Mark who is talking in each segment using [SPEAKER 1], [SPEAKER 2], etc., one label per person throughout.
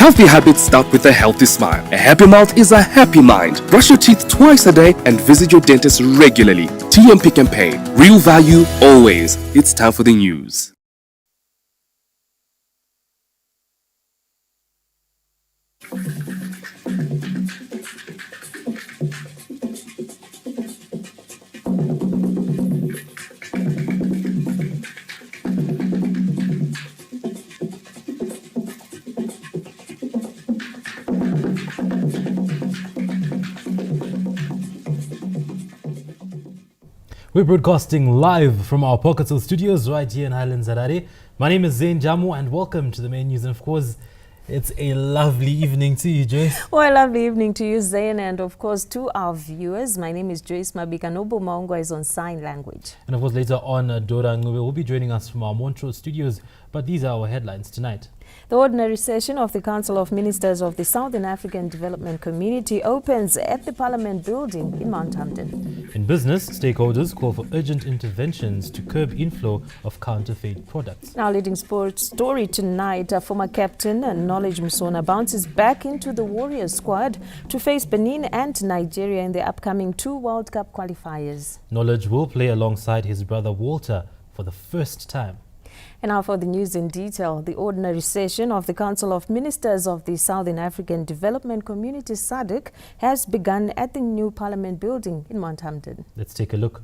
[SPEAKER 1] Healthy habits start with a healthy smile. A happy mouth is a happy mind. Brush your teeth twice a day and visit your dentist regularly. TMP campaign. Real value always. It's time for the news.
[SPEAKER 2] We're broadcasting live from our Pocket Hill studios right here in Highlands, Harare. My name is Zain Jamu and welcome to the main news. And of course, it's a lovely evening to you, Joyce.
[SPEAKER 3] Well, a lovely evening to you, Zain, and of course to our viewers. My name is Joyce Mabika. Nobo Maungwa is on sign language.
[SPEAKER 2] And of course, later on, Dora Ngube will be joining us from our Montreux studios. But these are our headlines tonight.
[SPEAKER 3] The ordinary session of the Council of Ministers of the Southern African Development Community opens at the Parliament building in Mount Hampden.
[SPEAKER 2] In business, stakeholders call for urgent interventions to curb inflow of counterfeit products.
[SPEAKER 3] Our leading sports story tonight, former captain Knowledge Musona bounces back into the Warriors squad to face Benin and Nigeria in the upcoming 2 World Cup qualifiers.
[SPEAKER 2] Knowledge will play alongside his brother Walter for the first time.
[SPEAKER 3] And now for the news in detail. The ordinary session of the Council of Ministers of the Southern African Development Community SADC has begun at the new Parliament building in Mount Hampden.
[SPEAKER 2] Let's take a look.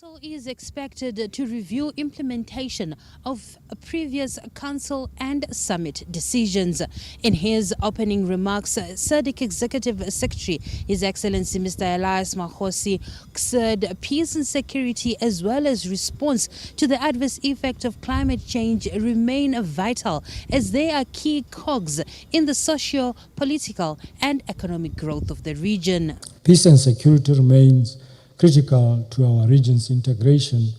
[SPEAKER 4] Council is expected to review implementation of previous council and summit decisions. In his opening remarks, SADC Executive Secretary, His Excellency Mr. Elias Makhosi, said peace and security as well as response to the adverse effect of climate change remain vital as they are key cogs in the socio, political and economic growth of the region.
[SPEAKER 5] Peace and security remains critical to our region's integration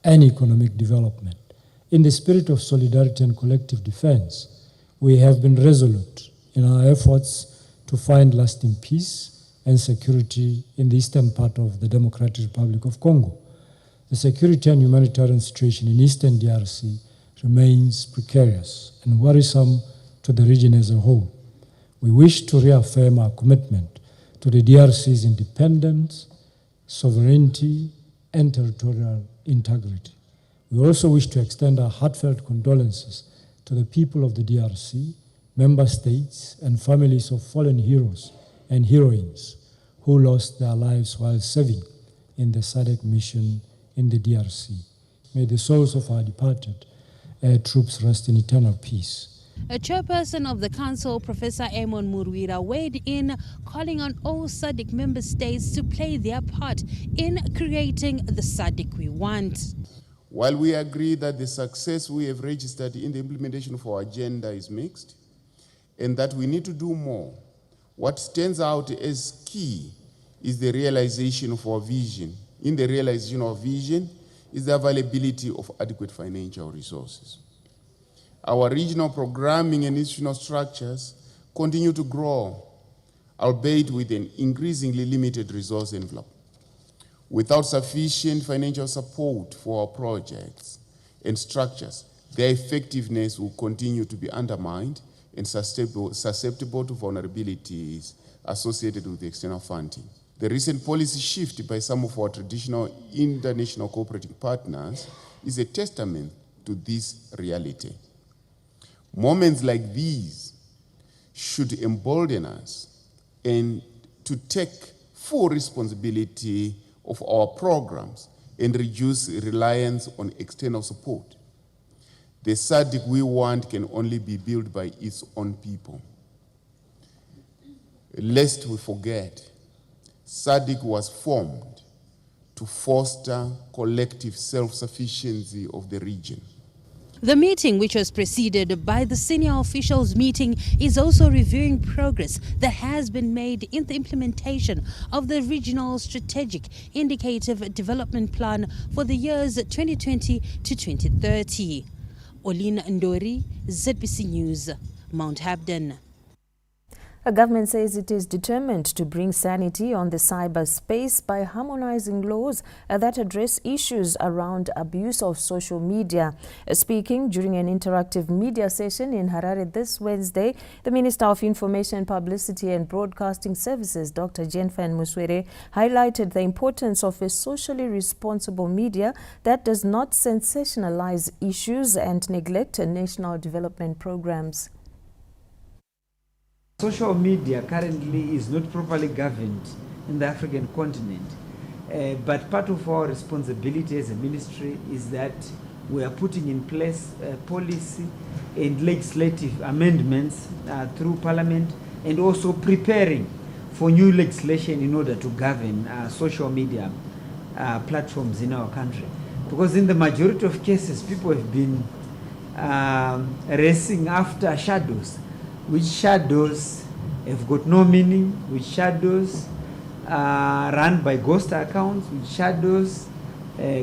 [SPEAKER 5] and economic development. In the spirit of solidarity and collective defense, we have been resolute in our efforts to find lasting peace and security in the eastern part of the Democratic Republic of Congo. The security and humanitarian situation in eastern DRC remains precarious and worrisome to the region as a whole. We wish to reaffirm our commitment to the DRC's independence, sovereignty and territorial integrity. We also wish to extend our heartfelt condolences to the people of the DRC, member states and families of fallen heroes and heroines who lost their lives while serving in the SADC mission in the DRC. May the souls of our departed troops rest in eternal peace.
[SPEAKER 4] A chairperson of the council, Professor Amon Murwira, weighed in, calling on all SADC member states to play their part in creating the SADC we want.
[SPEAKER 6] While we agree that the success we have registered in the implementation of our agenda is mixed, and that we need to do more, what stands out as key is the realization of our vision. In the realization of our vision is the availability of adequate financial resources. Our regional programming and institutional structures continue to grow, albeit with an increasingly limited resource envelope. Without sufficient financial support for our projects and structures, their effectiveness will continue to be undermined and susceptible to vulnerabilities associated with external funding. The recent policy shift by some of our traditional international cooperating partners is a testament to this reality. Moments like these should embolden us and to take full responsibility of our programs and reduce reliance on external support. The SADC we want can only be built by its own people. Lest we forget, SADC was formed to foster collective self-sufficiency of the region.
[SPEAKER 4] The meeting, which was preceded by the senior officials meeting, is also reviewing progress that has been made in the implementation of the Regional Strategic Indicative Development Plan for the years 2020 to 2030. Olina Ndori, ZBC News, Mount Hampden.
[SPEAKER 3] A government says it is determined to bring sanity on the cyberspace by harmonizing laws that address issues around abuse of social media. Speaking during an interactive media session in Harare this Wednesday, the Minister of Information, Publicity and Broadcasting Services, Dr. Jenfan Muswere, highlighted the importance of a socially responsible media that does not sensationalize issues and neglect national development programs.
[SPEAKER 7] Social media currently is not properly governed in the African continent, but part of our responsibility as a ministry is that we are putting in place policy and legislative amendments through Parliament, and also preparing for new legislation in order to govern social media platforms in our country. Because in the majority of cases, people have been racing after shadows, which shadows have got no meaning, which shadows run by ghost accounts, which shadows,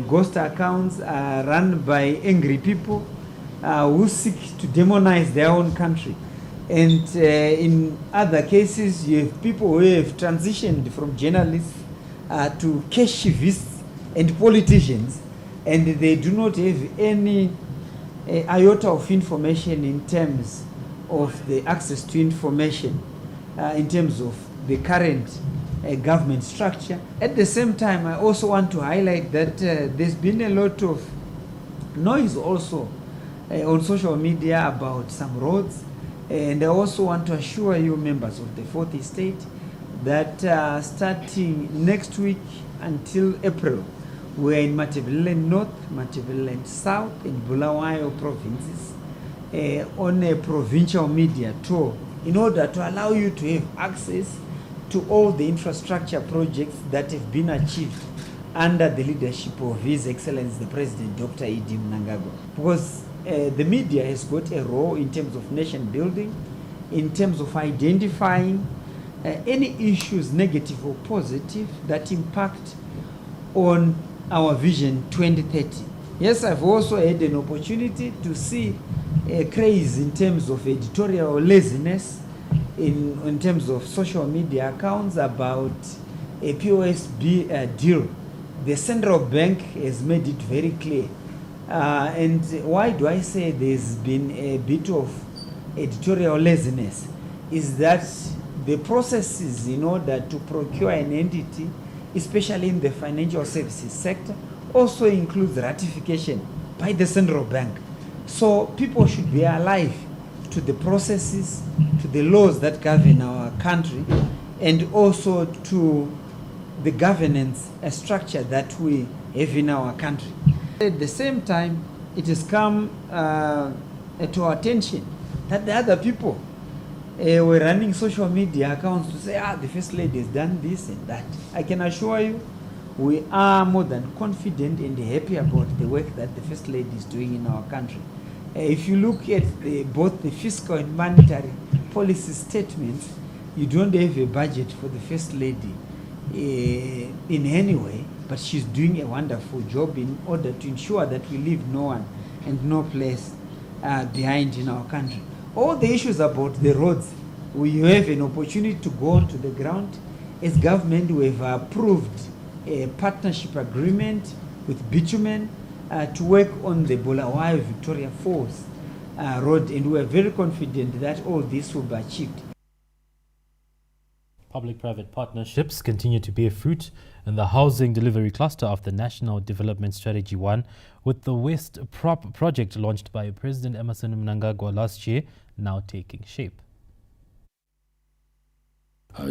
[SPEAKER 7] ghost accounts are run by angry people who seek to demonize their own country. And in other cases, you have people who have transitioned from journalists to cashivists and politicians, and they do not have any iota of information in terms of the access to information, in terms of the current government structure. At the same time, I also want to highlight that there's been a lot of noise also on social media about some roads, and I also want to assure you, members of the Fourth Estate, that starting next week until April, we're in Matabeleland North, Matabeleland South, and Bulawayo provinces on a provincial media tour in order to allow you to have access to all the infrastructure projects that have been achieved under the leadership of His Excellency the President, Dr. Idi Mnangagwa. Because the media has got a role in terms of nation building, in terms of identifying any issues, negative or positive, that impact on our Vision 2030. Yes, I've also had an opportunity to see a craze in terms of editorial laziness, in terms of social media accounts about a POSB deal. The central bank has made it very clear. And why do I say there's been a bit of editorial laziness? Is that the processes in order to procure an entity, especially in the financial services sector, also includes ratification by the central bank. So people should be alive to the processes, to the laws that govern our country, and also to the governance structure that we have in our country. At the same time, it has come to our attention that the other people were running social media accounts to say, the First Lady has done this and that. I can assure you, we are more than confident and happy about the work that the First Lady is doing in our country. If you look at both the fiscal and monetary policy statements, you don't have a budget for the First Lady in any way, but she's doing a wonderful job in order to ensure that we leave no one and no place behind in our country. All the issues about the roads, we have an opportunity to go onto the ground. As government, we have approved a partnership agreement with Bitumen to work on the Bulawayo Victoria Falls road, and we are very confident that all this will be achieved.
[SPEAKER 2] Public-private partnerships continue to bear fruit in the housing delivery cluster of the National Development Strategy 1, with the West Prop project launched by President Emmerson Mnangagwa last year now taking shape.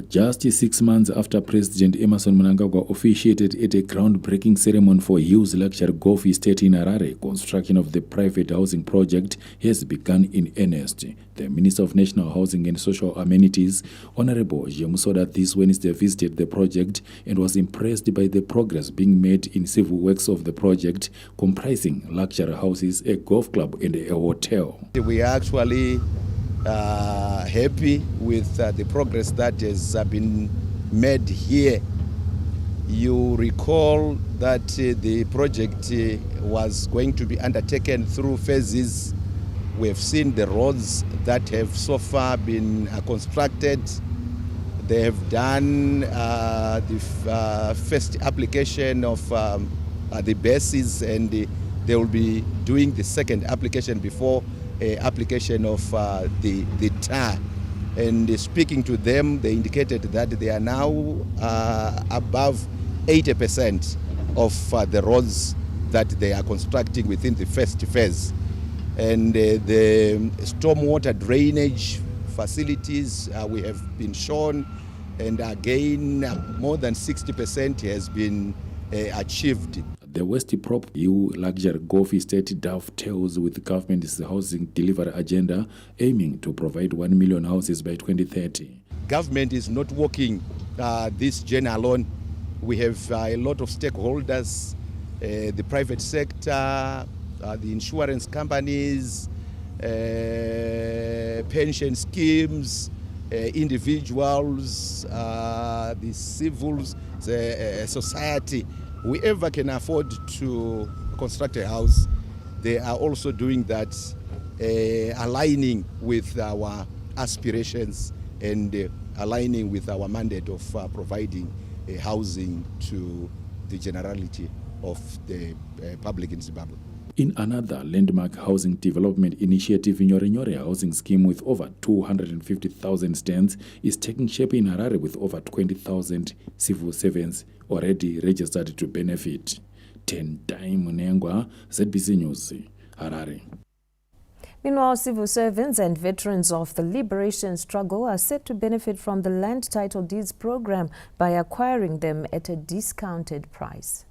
[SPEAKER 8] Just 6 months after President Emmerson Mnangagwa officiated at a groundbreaking ceremony for Hughes Luxury Golf Estate in Harare, construction of the private housing project has begun in earnest. The Minister of National Housing and Social Amenities, Honorable Jemusoda, this Wednesday visited the project and was impressed by the progress being made in civil works of the project, comprising luxury houses, a golf club and a hotel.
[SPEAKER 9] We are actually happy with the progress that has been made here. You recall that the project was going to be undertaken through phases. We have seen the roads that have so far been constructed. They have done the first application of the bases, and they will be doing the second application before application of the tar. And speaking to them, they indicated that they are now above 80% of the roads that they are constructing within the first phase. And the stormwater drainage facilities we have been shown, and again more than 60% has been achieved.
[SPEAKER 8] The West Prop EU luxury golf estate dovetails with the government's housing delivery agenda, aiming to provide 1 million houses by 2030.
[SPEAKER 9] Government is not walking this journey alone. We have a lot of stakeholders, the private sector, the insurance companies, pension schemes, individuals, the civil society. Whoever can afford to construct a house, they are also doing that, aligning with our aspirations and aligning with our mandate of providing housing to the generality of the public in Zimbabwe.
[SPEAKER 8] In another landmark housing development initiative, Nyore housing scheme with over 250,000 stands is taking shape in Harare with over 20,000 civil servants already registered to benefit. 10 Time Munengwa, ZBC News, Harare.
[SPEAKER 3] Meanwhile, civil servants and veterans of the liberation struggle are set to benefit from the land title deeds program by acquiring them at a discounted price.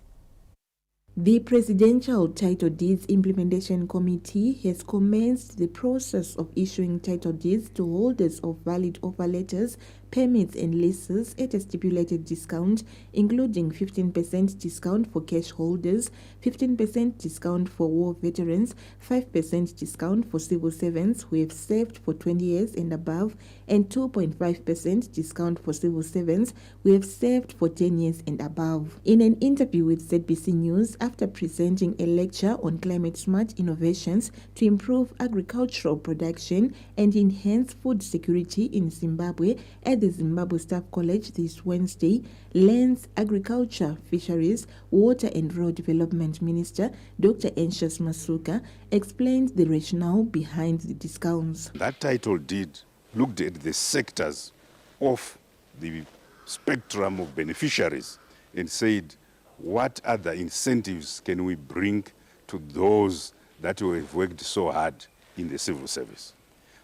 [SPEAKER 10] The Presidential Title Deeds Implementation Committee has commenced the process of issuing title deeds to holders of valid offer letters, permits and leases at a stipulated discount, including 15% discount for cash holders, 15% discount for war veterans, 5% discount for civil servants who have served for 20 years and above, and 2.5% discount for civil servants who have served for 10 years and above. In an interview with ZBC News, after presenting a lecture on climate-smart innovations to improve agricultural production and enhance food security in Zimbabwe at the Zimbabwe Staff College this Wednesday, Lands, Agriculture, Fisheries, Water and Rural Development Minister Dr. Anxious Masuka explained the rationale behind the discounts.
[SPEAKER 11] That title deed looked at the sectors of the spectrum of beneficiaries and said, what other incentives can we bring to those that have worked so hard in the civil service?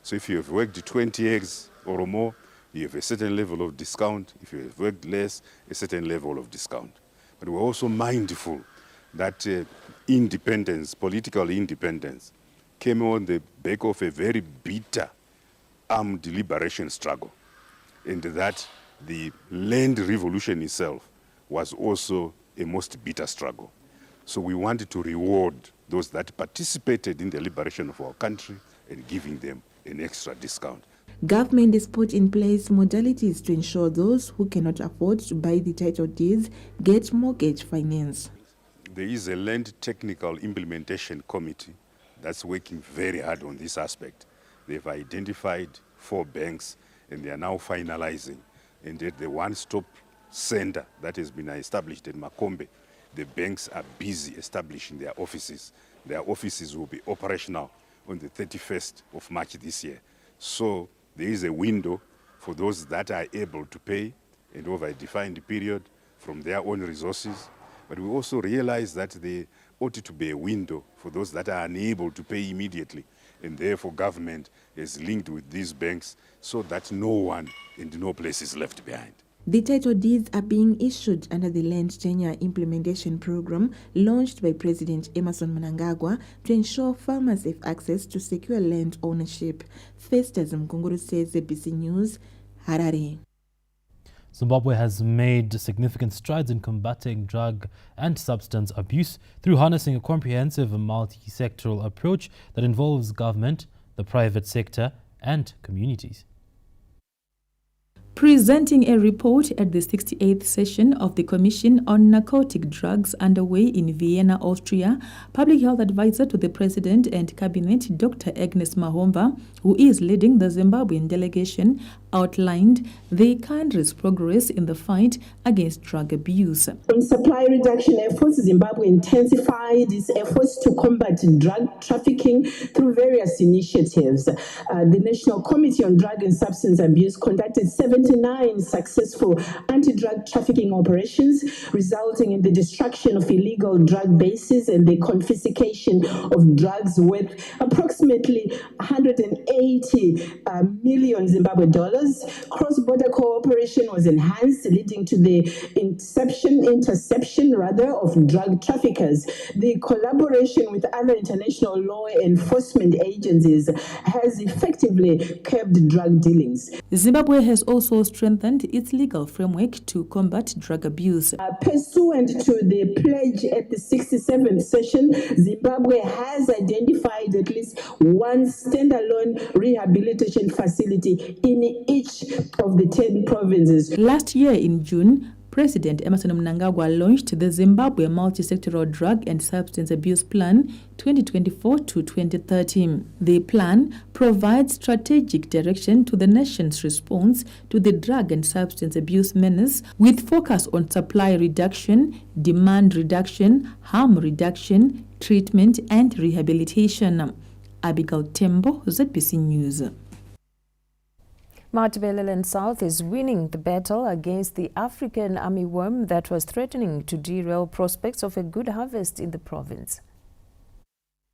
[SPEAKER 11] So if you have worked 20 years or more, you have a certain level of discount. If you have worked less, a certain level of discount. But we're also mindful that independence, political independence, came on the back of a very bitter armed liberation struggle, and that the land revolution itself was also a most bitter struggle. So we wanted to reward those that participated in the liberation of our country and giving them an extra discount.
[SPEAKER 10] Government has put in place modalities to ensure those who cannot afford to buy the title deeds get mortgage finance.
[SPEAKER 11] There is a Land Technical Implementation Committee that's working very hard on this aspect. They've identified 4 banks and they are now finalizing. And at the one-stop center that has been established in Makombe, the banks are busy establishing their offices. Their offices will be operational on the 31st of March this year. So there is a window for those that are able to pay and over a defined period from their own resources. But we also realize that there ought to be a window for those that are unable to pay immediately. And therefore government is linked with these banks so that no one and no place is left behind.
[SPEAKER 10] The title deeds are being issued under the Land Tenure Implementation Program launched by President Emmerson Mnangagwa to ensure farmers have access to secure land ownership. Festus Mkunguru says ZBC News, Harare.
[SPEAKER 2] Zimbabwe has made significant strides in combating drug and substance abuse through harnessing a comprehensive multi-sectoral approach that involves government, the private sector, and communities.
[SPEAKER 12] Presenting a report at the 68th session of the Commission on Narcotic Drugs underway in Vienna, Austria, Public Health Advisor to the President and Cabinet, Dr. Agnes Mahomba, who is leading the Zimbabwean delegation, outlined the country's progress in the fight against drug abuse.
[SPEAKER 13] On supply reduction efforts, Zimbabwe intensified its efforts to combat drug trafficking through various initiatives. The National Committee on Drug and Substance Abuse conducted 79 successful anti-drug trafficking operations, resulting in the destruction of illegal drug bases and the confiscation of drugs worth approximately 180 million Zimbabwe dollars. Cross-border cooperation was enhanced, leading to the interception of drug traffickers. The collaboration with other international law enforcement agencies has effectively curbed drug dealings.
[SPEAKER 12] Zimbabwe has also strengthened its legal framework to combat drug abuse.
[SPEAKER 13] Pursuant to the pledge at the 67th session, Zimbabwe has identified at least one standalone rehabilitation facility in each of the 10 provinces.
[SPEAKER 12] Last year in June, President Emmerson Mnangagwa launched the Zimbabwe Multi-Sectoral Drug and Substance Abuse Plan 2024 to 2030. The plan provides strategic direction to the nation's response to the drug and substance abuse menace, with focus on supply reduction, demand reduction, harm reduction, treatment and rehabilitation. Abigail Tembo, ZBC News.
[SPEAKER 3] Matabeleland South is winning the battle against the African armyworm that was threatening to derail prospects of a good harvest in the province.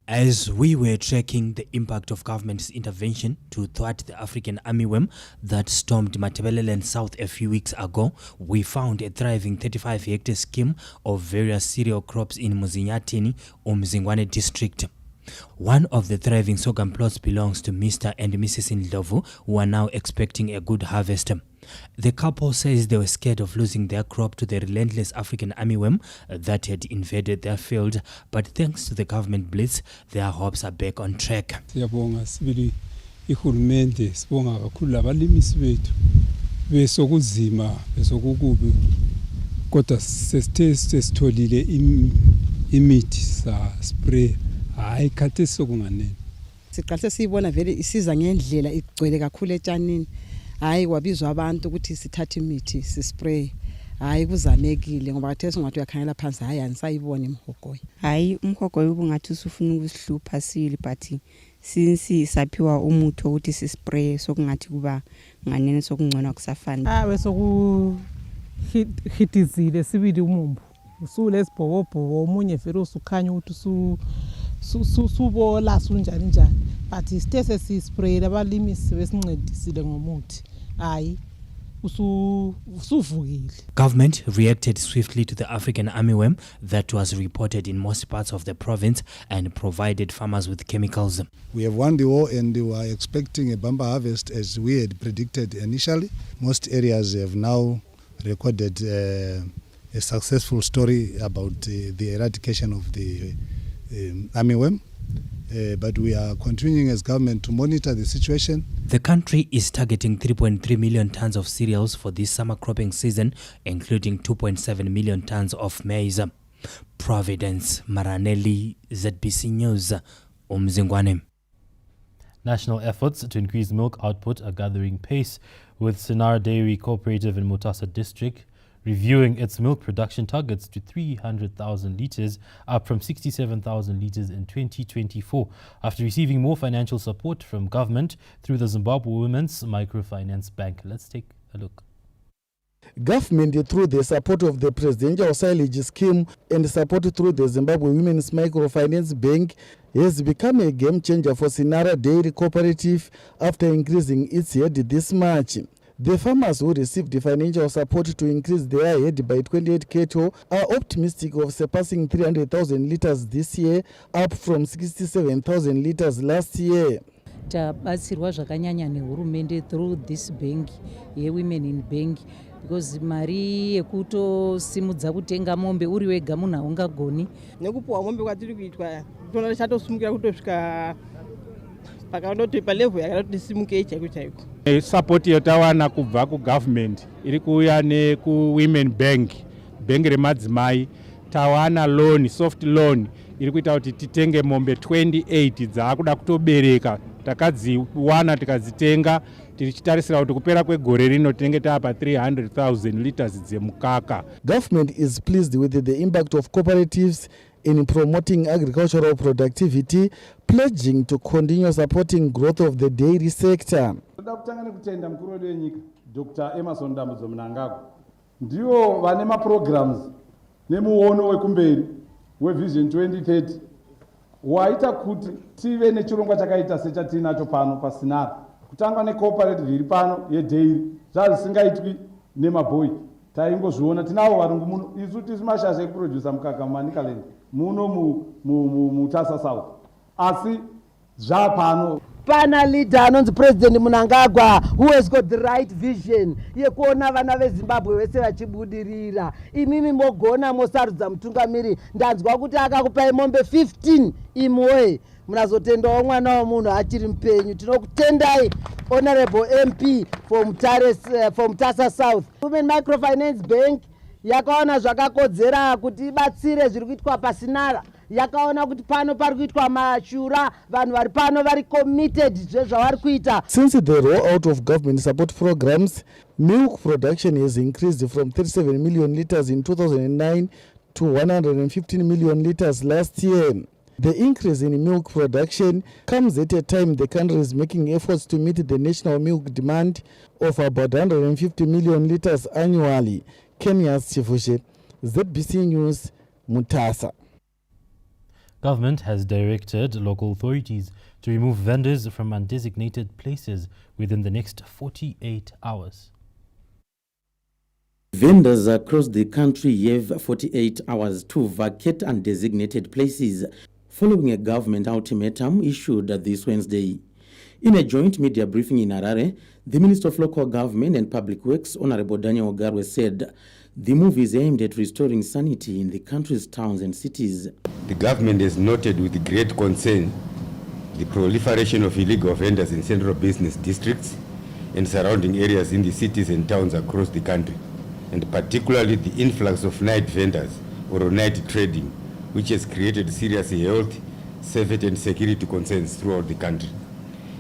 [SPEAKER 14] As we were tracking the impact of government's intervention to thwart the African armyworm that stormed Matabeleland South a few weeks ago, we found a thriving 35-hectare scheme of various cereal crops in Muzinyatini, Umzingwane district. One of the thriving sorghum plots belongs to Mr. and Mrs. Ndlovu, who are now expecting a good harvest. The couple says they were scared of losing their crop to the relentless African armyworm that had invaded their field, but thanks to the government blitz, their hopes are back on track.
[SPEAKER 15] Siyabonga sibili ihulumende, sibonga kakhulu labalimisi bethu besokuzima besokukubi kodwa sesitholile imithi sa spray. Hayi khathi sokunganene.
[SPEAKER 16] Siqalise siyibona vele isiza ngendlela igcwele kakhulu etshanini. Hayi kwabizwa abantu ukuthi sithathe imithi sispray. Hayi kuzamekile ngoba khathi singathi uyakhangela phansi hayi anisayibona imhogoyi.
[SPEAKER 17] Hayi umhogoyi ubungathi usufuna ukusihlupha sile but since saphiwa umuthi ukuthi sispray sokungathi kuba nganene sokungcona kusafana.
[SPEAKER 18] Besoku hitizile sibili umumbu. Usule sibhobobho omunye vele usukhanya ukuthi subola sunjani njani but isitese sispray abalimisi besincedisile ngomuthi hayi usuvukile.
[SPEAKER 14] Government reacted swiftly to the African armyworm that was reported in most parts of the province and provided farmers with chemicals.
[SPEAKER 19] We have won the war and we are expecting a bumper harvest as we had predicted initially. Most areas have now recorded a successful story about the eradication of the armyworm, but we are continuing as government to monitor the situation.
[SPEAKER 14] The country is targeting 3.3 million tons of cereals for this summer cropping season, including 2.7 million tons of maize. Providence Maranelli, ZBC News, Umzingwane.
[SPEAKER 2] National efforts to increase milk output are gathering pace, with Sinara Dairy Cooperative in Mutasa District reviewing its milk production targets to 300,000 litres, up from 67,000 litres in 2024, after receiving more financial support from government through the Zimbabwe Women's Microfinance Bank. Let's take a look.
[SPEAKER 20] Government, through the support of the Presidential Silage Scheme and support through the Zimbabwe Women's Microfinance Bank, has become a game changer for Sinara Dairy Cooperative after increasing its head this March. The farmers who received the financial support to increase their head by 28 cattle are optimistic of surpassing 300,000 litres this year, up from 67,000 litres last year.
[SPEAKER 21] Tabatsirwa zvakanyanya nehurumende through this bank yewomen in bank because mari yekutosimudza kutenga mombe uri wega munhu haungagoni.
[SPEAKER 22] Nekupuwa mombe kwatiri kuitwa tona chatosumukira kutosvika
[SPEAKER 1] pakandoti palevel yakanoti simuke chaiko chaiko.
[SPEAKER 22] Support yotawana kubva kugovernment iri kuuya neku-women bank remadzimai, tawana loan, soft loan iri kuita kuti titenge mombe 28 dzaakuda kutobereka. Takadziwana tikadzitenga tichitarisira kuti kupera kwegore rino tinenge taapa 300,000 liters dzemukaka.
[SPEAKER 20] Government is pleased with the impact of cooperatives in promoting agricultural productivity, pledging to continue supporting growth of the dairy sector.
[SPEAKER 23] Toda kutanga kutenda mkuru wedu wenyika Dr. Emmerson Mnangagwa ndiwo vane programs nemuono wekumberi wevision 2030 waita kuti tive nechirongwa chakaita sechatinacho pano pasinara. Kutanga necooperative iri pano yedairy zvazisingaitwi nemabhoyi. Taingozviona tinavo varungu muno isu tisi mashasha ekuproducer mukaka muManicaland muno mutasa South, asi zvapano
[SPEAKER 24] pana leader anonzi President Mnangagwa who has got the right vision yekuona vana veZimbabwe vese vachibudirira. Imimi mogona mosarudza mutungamiri, ndanzwa kuti akakupai mombe 15 imwe munazotendawo mwana womunhu achiri mupenyu. Tinokutendai Honorable MP for Mutasa South. Women Microfinance Bank yakaona zvakakodzera kuti ibatsire zviri kuitwa pasinara. Yakaona kuti pano pari kuitwa mashura, vanhu vari pano vari committed zvezvavari kuita.
[SPEAKER 20] Since the rollout of government support programs, milk production has increased from 37 million liters in 2009 to 115 million liters last year. The increase in milk production comes at a time the country is making efforts to meet the national milk demand of about 150 million liters annually. Kenya's Chifushe, ZBC News, Mutasa.
[SPEAKER 2] Government has directed local authorities to remove vendors from undesignated places within the next 48 hours.
[SPEAKER 25] Vendors across the country have 48 hours to vacate undesignated places following a government ultimatum issued this Wednesday. In a joint media briefing in Harare, the Minister of Local Government and Public Works, Honorable Daniel Ogarwe, said the move is aimed at restoring sanity in the country's towns and cities.
[SPEAKER 26] The government has noted with great concern the proliferation of illegal vendors in central business districts and surrounding areas in the cities and towns across the country, and particularly the influx of night vendors or night trading, which has created serious health, safety and security concerns throughout the country.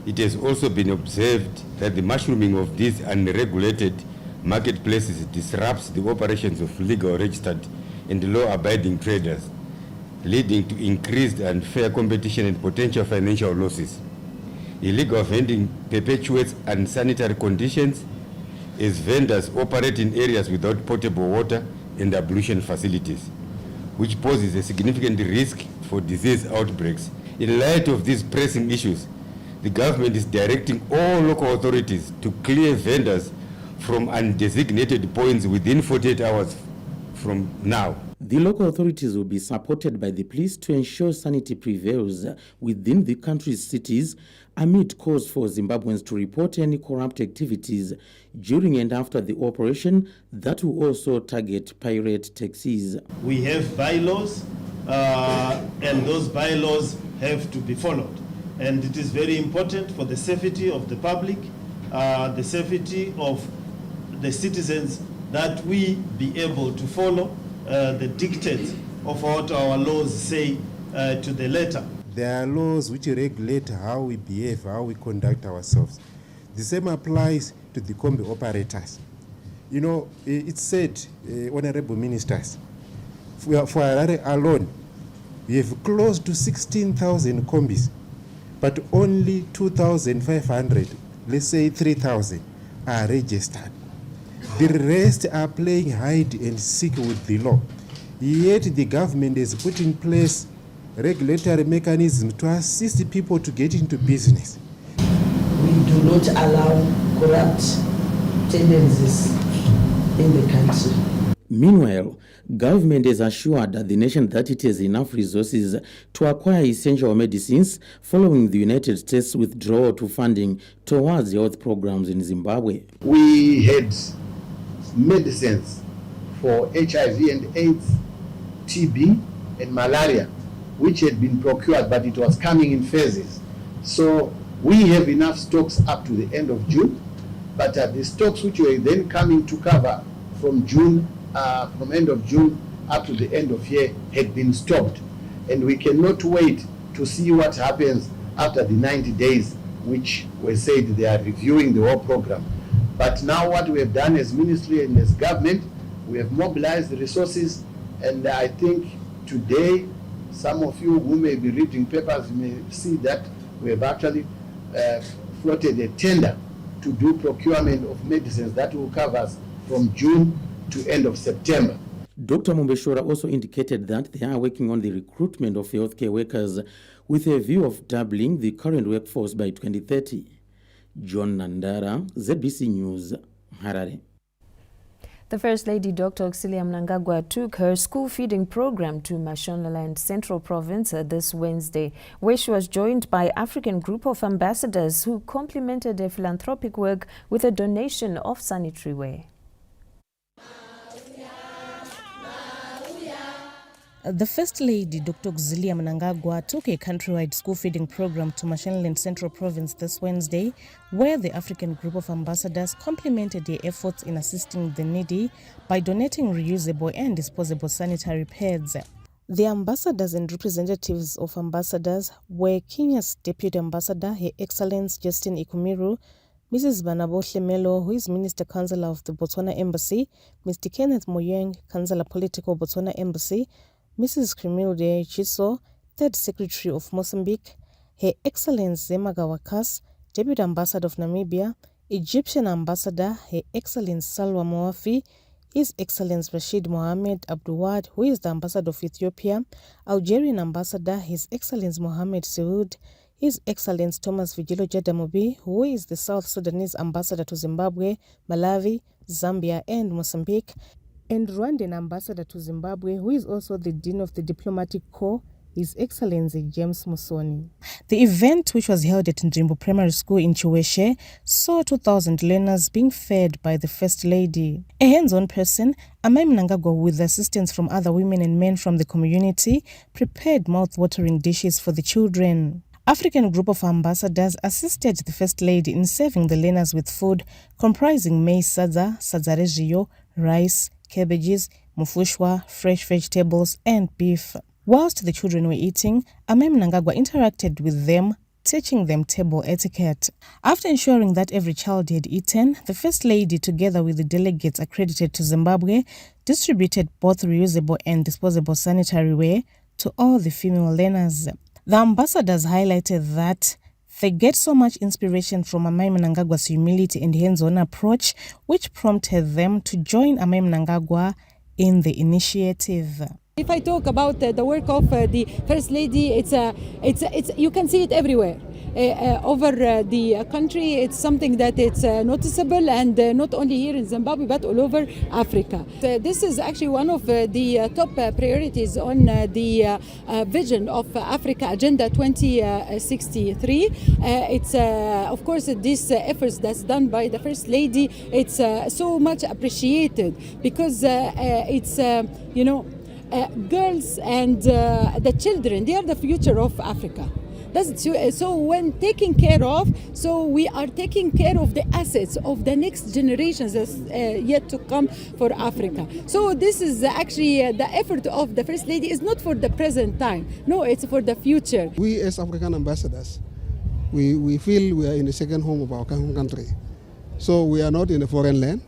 [SPEAKER 26] It has also been observed that the mushrooming of these unregulated marketplaces disrupts the operations of legal registered and law-abiding traders, leading to increased unfair competition and potential financial losses. Illegal vending perpetuates unsanitary conditions as vendors operate in areas without potable water and ablution facilities, which poses a significant risk for disease outbreaks. In light of these pressing issues, the government is directing all local authorities to clear vendors from undesignated points within 48 hours from now.
[SPEAKER 25] The local authorities will be supported by the police to ensure sanity prevails within the country's cities amid calls for Zimbabweans to report any corrupt activities during and after the operation that will also target pirate taxis.
[SPEAKER 27] We have bylaws and those bylaws have to be followed. And it is very important for the safety of the public, the safety of the citizens, that we be able to follow the dictates of what our laws say to the letter.
[SPEAKER 28] There are laws which regulate how we behave, how we conduct ourselves. The same applies to the combi operators. You know, it's said, honorable ministers, for Harare alone, we have close to 16,000 combis, but only 2,500, let's say 3,000, are registered. The rest are playing hide and seek with the law. Yet the government has put in place regulatory mechanisms to assist people to get into business.
[SPEAKER 24] We do not allow corrupt tendencies in the country.
[SPEAKER 25] Meanwhile, government has assured the nation that it has enough resources to acquire essential medicines following the United States' withdrawal to funding towards health programs in Zimbabwe.
[SPEAKER 29] We had medicines for HIV and AIDS, TB and malaria, which had been procured, but it was coming in phases. So We have enough stocks up to the end of June, but the stocks which were then coming to cover from end of June up to the end of year had been stopped. And we cannot wait to see what happens after the 90 days, which were said they are reviewing the whole program. But now what we have done as ministry and as government, we have mobilized the resources, and I think today, some of you who may be reading papers, you may see that we have actually floated a tender to do procurement of medicines that will cover us from June to end of September.
[SPEAKER 25] Dr. Mumbeshora also indicated that they are working on the recruitment of healthcare workers with a view of doubling the current workforce by 2030. John Nandara, ZBC News, Harare.
[SPEAKER 3] The First Lady, Dr. Auxilia Mnangagwa, took her school feeding program to Mashonaland Central Province this Wednesday, where she was joined by African group of ambassadors who complimented her philanthropic work with a donation of sanitary ware.
[SPEAKER 4] The First Lady, Dr. Auxilia Mnangagwa, took a countrywide school feeding program to Mashonaland Central Province this Wednesday, where the African group of ambassadors complimented their efforts in assisting the needy by donating reusable and disposable sanitary pads. The ambassadors and representatives of ambassadors were Kenya's Deputy Ambassador, Her Excellence Justin Ikumiru, Mrs. Banabo Hlemelo, who is Minister Councillor of the Botswana Embassy, Mr. Kenneth Moyeng, Councillor Political Botswana Embassy, Mrs. Krimilde Chiso, Third Secretary of Mozambique, Her Excellence Zemaga Wakas, Deputy Ambassador of Namibia, Egyptian Ambassador, Her Excellence Salwa Moafi, His Excellence Rashid Mohammed Abdouad, who is the Ambassador of Ethiopia, Algerian Ambassador, His Excellence Mohammed Saoud, His Excellence Thomas Vigilo Jadamobi, who is the South Sudanese Ambassador to Zimbabwe, Malawi, Zambia, and Mozambique, and Rwandan Ambassador to Zimbabwe, who is also the Dean of the Diplomatic Corps, His Excellency James Musoni. The event, which was held at Ndrimbo Primary School in Chiweshe, saw 2,000 learners being fed by the First Lady. A hands-on person, Amai Mnangagwa, with assistance from other women and men from the community, prepared mouth-watering dishes for the children. African group of ambassadors assisted the First Lady in serving the learners with food comprising maize sadza, sadzarejiyo, rice, cabbages, mufushwa, fresh vegetables, and beef. Whilst the children were eating, Amai Mnangagwa interacted with them, teaching them table etiquette. After ensuring that every child had eaten, the First Lady, together with the delegates accredited to Zimbabwe, distributed both reusable and disposable sanitary ware to all the female learners. The ambassadors highlighted that they get so much inspiration from Amai Mnangagwa's humility and hands-on approach, which prompted them to join Amai Mnangagwa in the initiative.
[SPEAKER 5] If I talk about the work of the First Lady, it's you can see it everywhere. Over the country, it's something that it's noticeable, and not only here in Zimbabwe but all over Africa. This is actually one of the top priorities on the vision of Africa Agenda 2063. It's of course these efforts that's done by the First Lady. It's so much appreciated because it's girls and the children, they are the future of Africa. So when taking care of, so we are taking care of the assets of the next generations that's yet to come for Africa. So this is actually the effort of the First Lady is not for the present time. No, it's for the future.
[SPEAKER 6] We as African ambassadors, we feel we are in the second home of our country. So we are not in a foreign land.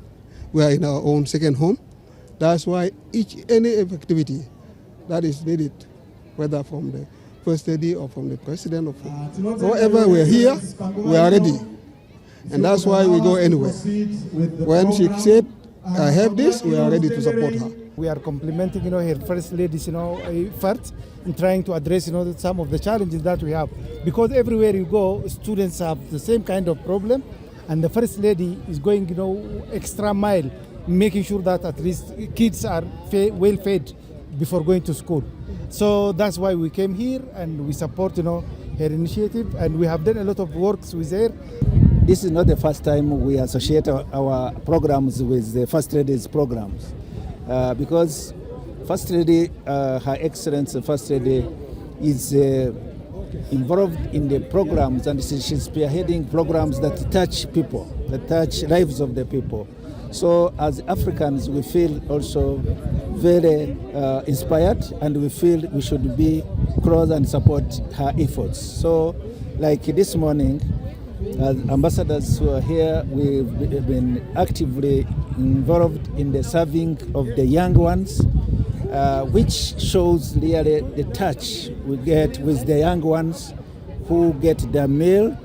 [SPEAKER 6] We are in our own second home. That's why any activity that is needed, whether from the First Lady or from the President or from whoever we are here, we are ready. And that's why we go anywhere. When she said, I have this, we are ready to support her.
[SPEAKER 7] We are complimenting, her First Lady's, effort in trying to address, some of the challenges that we have. Because everywhere you go, students have the same kind of problem, and the First Lady is going, extra mile, making sure that at least kids are well fed before going to school. So that's why we came here, and we support, her initiative, and we have done a lot of works with her.
[SPEAKER 8] This is not the first time we associate our programs with the First Lady's programs, because First Lady, Her Excellency First Lady, is involved in the programs, and she's spearheading programs that touch people, that touch lives of the people. So as Africans, we feel also very inspired, and we feel we should be close and support her efforts. So like this morning, as ambassadors who are here, we've been actively involved in the serving of the young ones, which shows really the touch we get with the young ones who get their meal.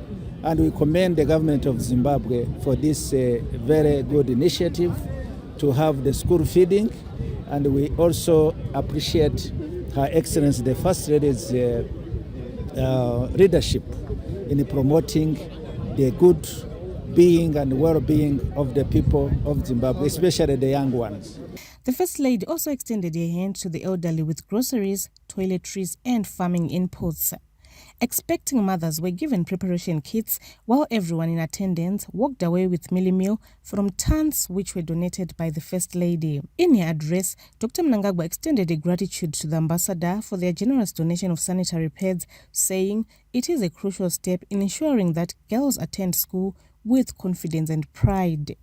[SPEAKER 8] And we commend the government of Zimbabwe for this very good initiative to have the school feeding. And we also appreciate Her Excellency the First Lady's leadership in promoting the good being and well-being of the people of Zimbabwe, especially the young ones.
[SPEAKER 4] The First Lady also extended a hand to the elderly with groceries, toiletries and farming inputs. Expecting mothers were given preparation kits, while everyone in attendance walked away with mealie meal from tons which were donated by the First Lady. In her address, Dr. Mnangagwa extended a gratitude to the ambassador for their generous donation of sanitary pads, saying it is a crucial step in ensuring that girls attend school with confidence and pride.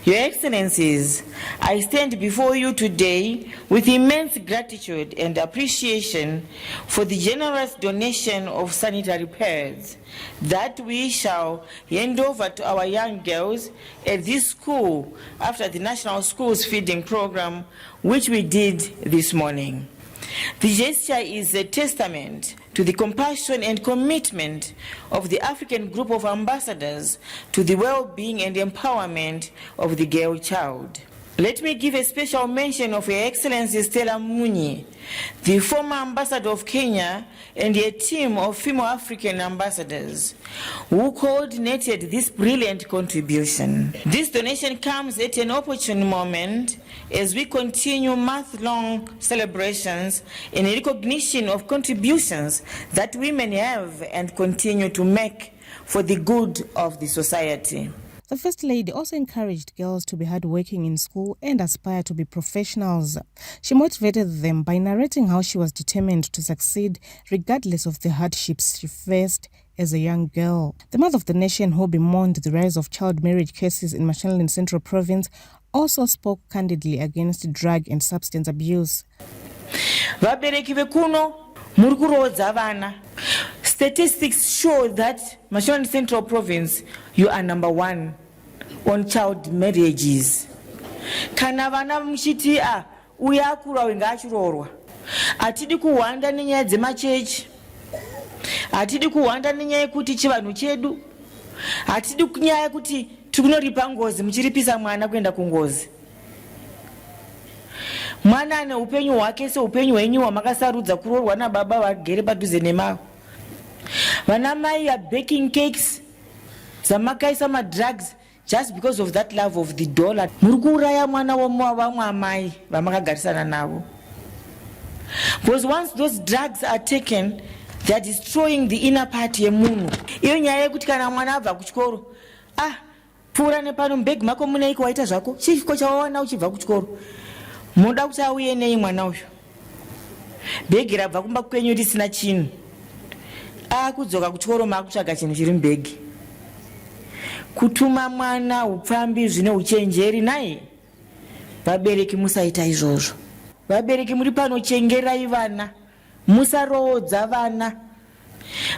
[SPEAKER 9] Your Excellencies, I stand before you today with immense gratitude and appreciation for the generous donation of sanitary pads that we shall hand over to our young girls at this school after the National Schools Feeding Program, which we did this morning. The gesture is a testament to the compassion and commitment of the African group of ambassadors to the well-being and empowerment of the girl child. Let me give a special mention of Her Excellency Stella Munyi, the former ambassador of Kenya, and a team of female African ambassadors who coordinated this brilliant contribution. This donation comes at an opportune moment as we continue month-long celebrations in recognition of contributions that women have and continue to make for the good of the society.
[SPEAKER 4] The First Lady also encouraged girls to be hardworking in school and aspire to be professionals. She motivated them by narrating how she was determined to succeed regardless of the hardships she faced as a young girl. The mother of the nation, who bemoaned the rise of child marriage cases in Mashonaland Central Province, also spoke candidly against drug and substance abuse.
[SPEAKER 9] Statistics show that Mashonaland Central Province, you are number 1 on child marriages. Kana vana muchiti uyakura wenga achirorwa. Atidi kuwanda nenyaya dzemachechi. Atidi kuwanda nenyaya yekuti chivanhu chedu. Atidi kunyaya yekuti tikunoripa ngozi muchiripisa mwana kuenda kungozi. Mwana ane upenyu hwake seupenyu hwenyu hwamakasarudza kurorwa nababa vagere padhuze nemavo. Vanamai are baking cakes, zamakaisa drugs just because of that love of the dollar. Murikuuraya mwana wamwe amai vamakagarisana navo. Because once those drugs are taken, they are destroying the inner part yemunhu. Iyo nyaya yekuti kana mwana abva kuchikoro, pfuura nepano mbegi mako muneiko waita zvako, chifiko chawawana uchibva kuchikoro. Munoda kuti auye nei mwana uyu. Bhegi rabva kumba kwenyu risina chinhu. Kudzoka kuchikoro makutsvaga chinhu chiri mubhegi. Kutuma mwana upfambi zvine uchenjeri nai. Vabereki musaita izvozvo. Vabereki muri pano chengerai vana. Musaroodza vana.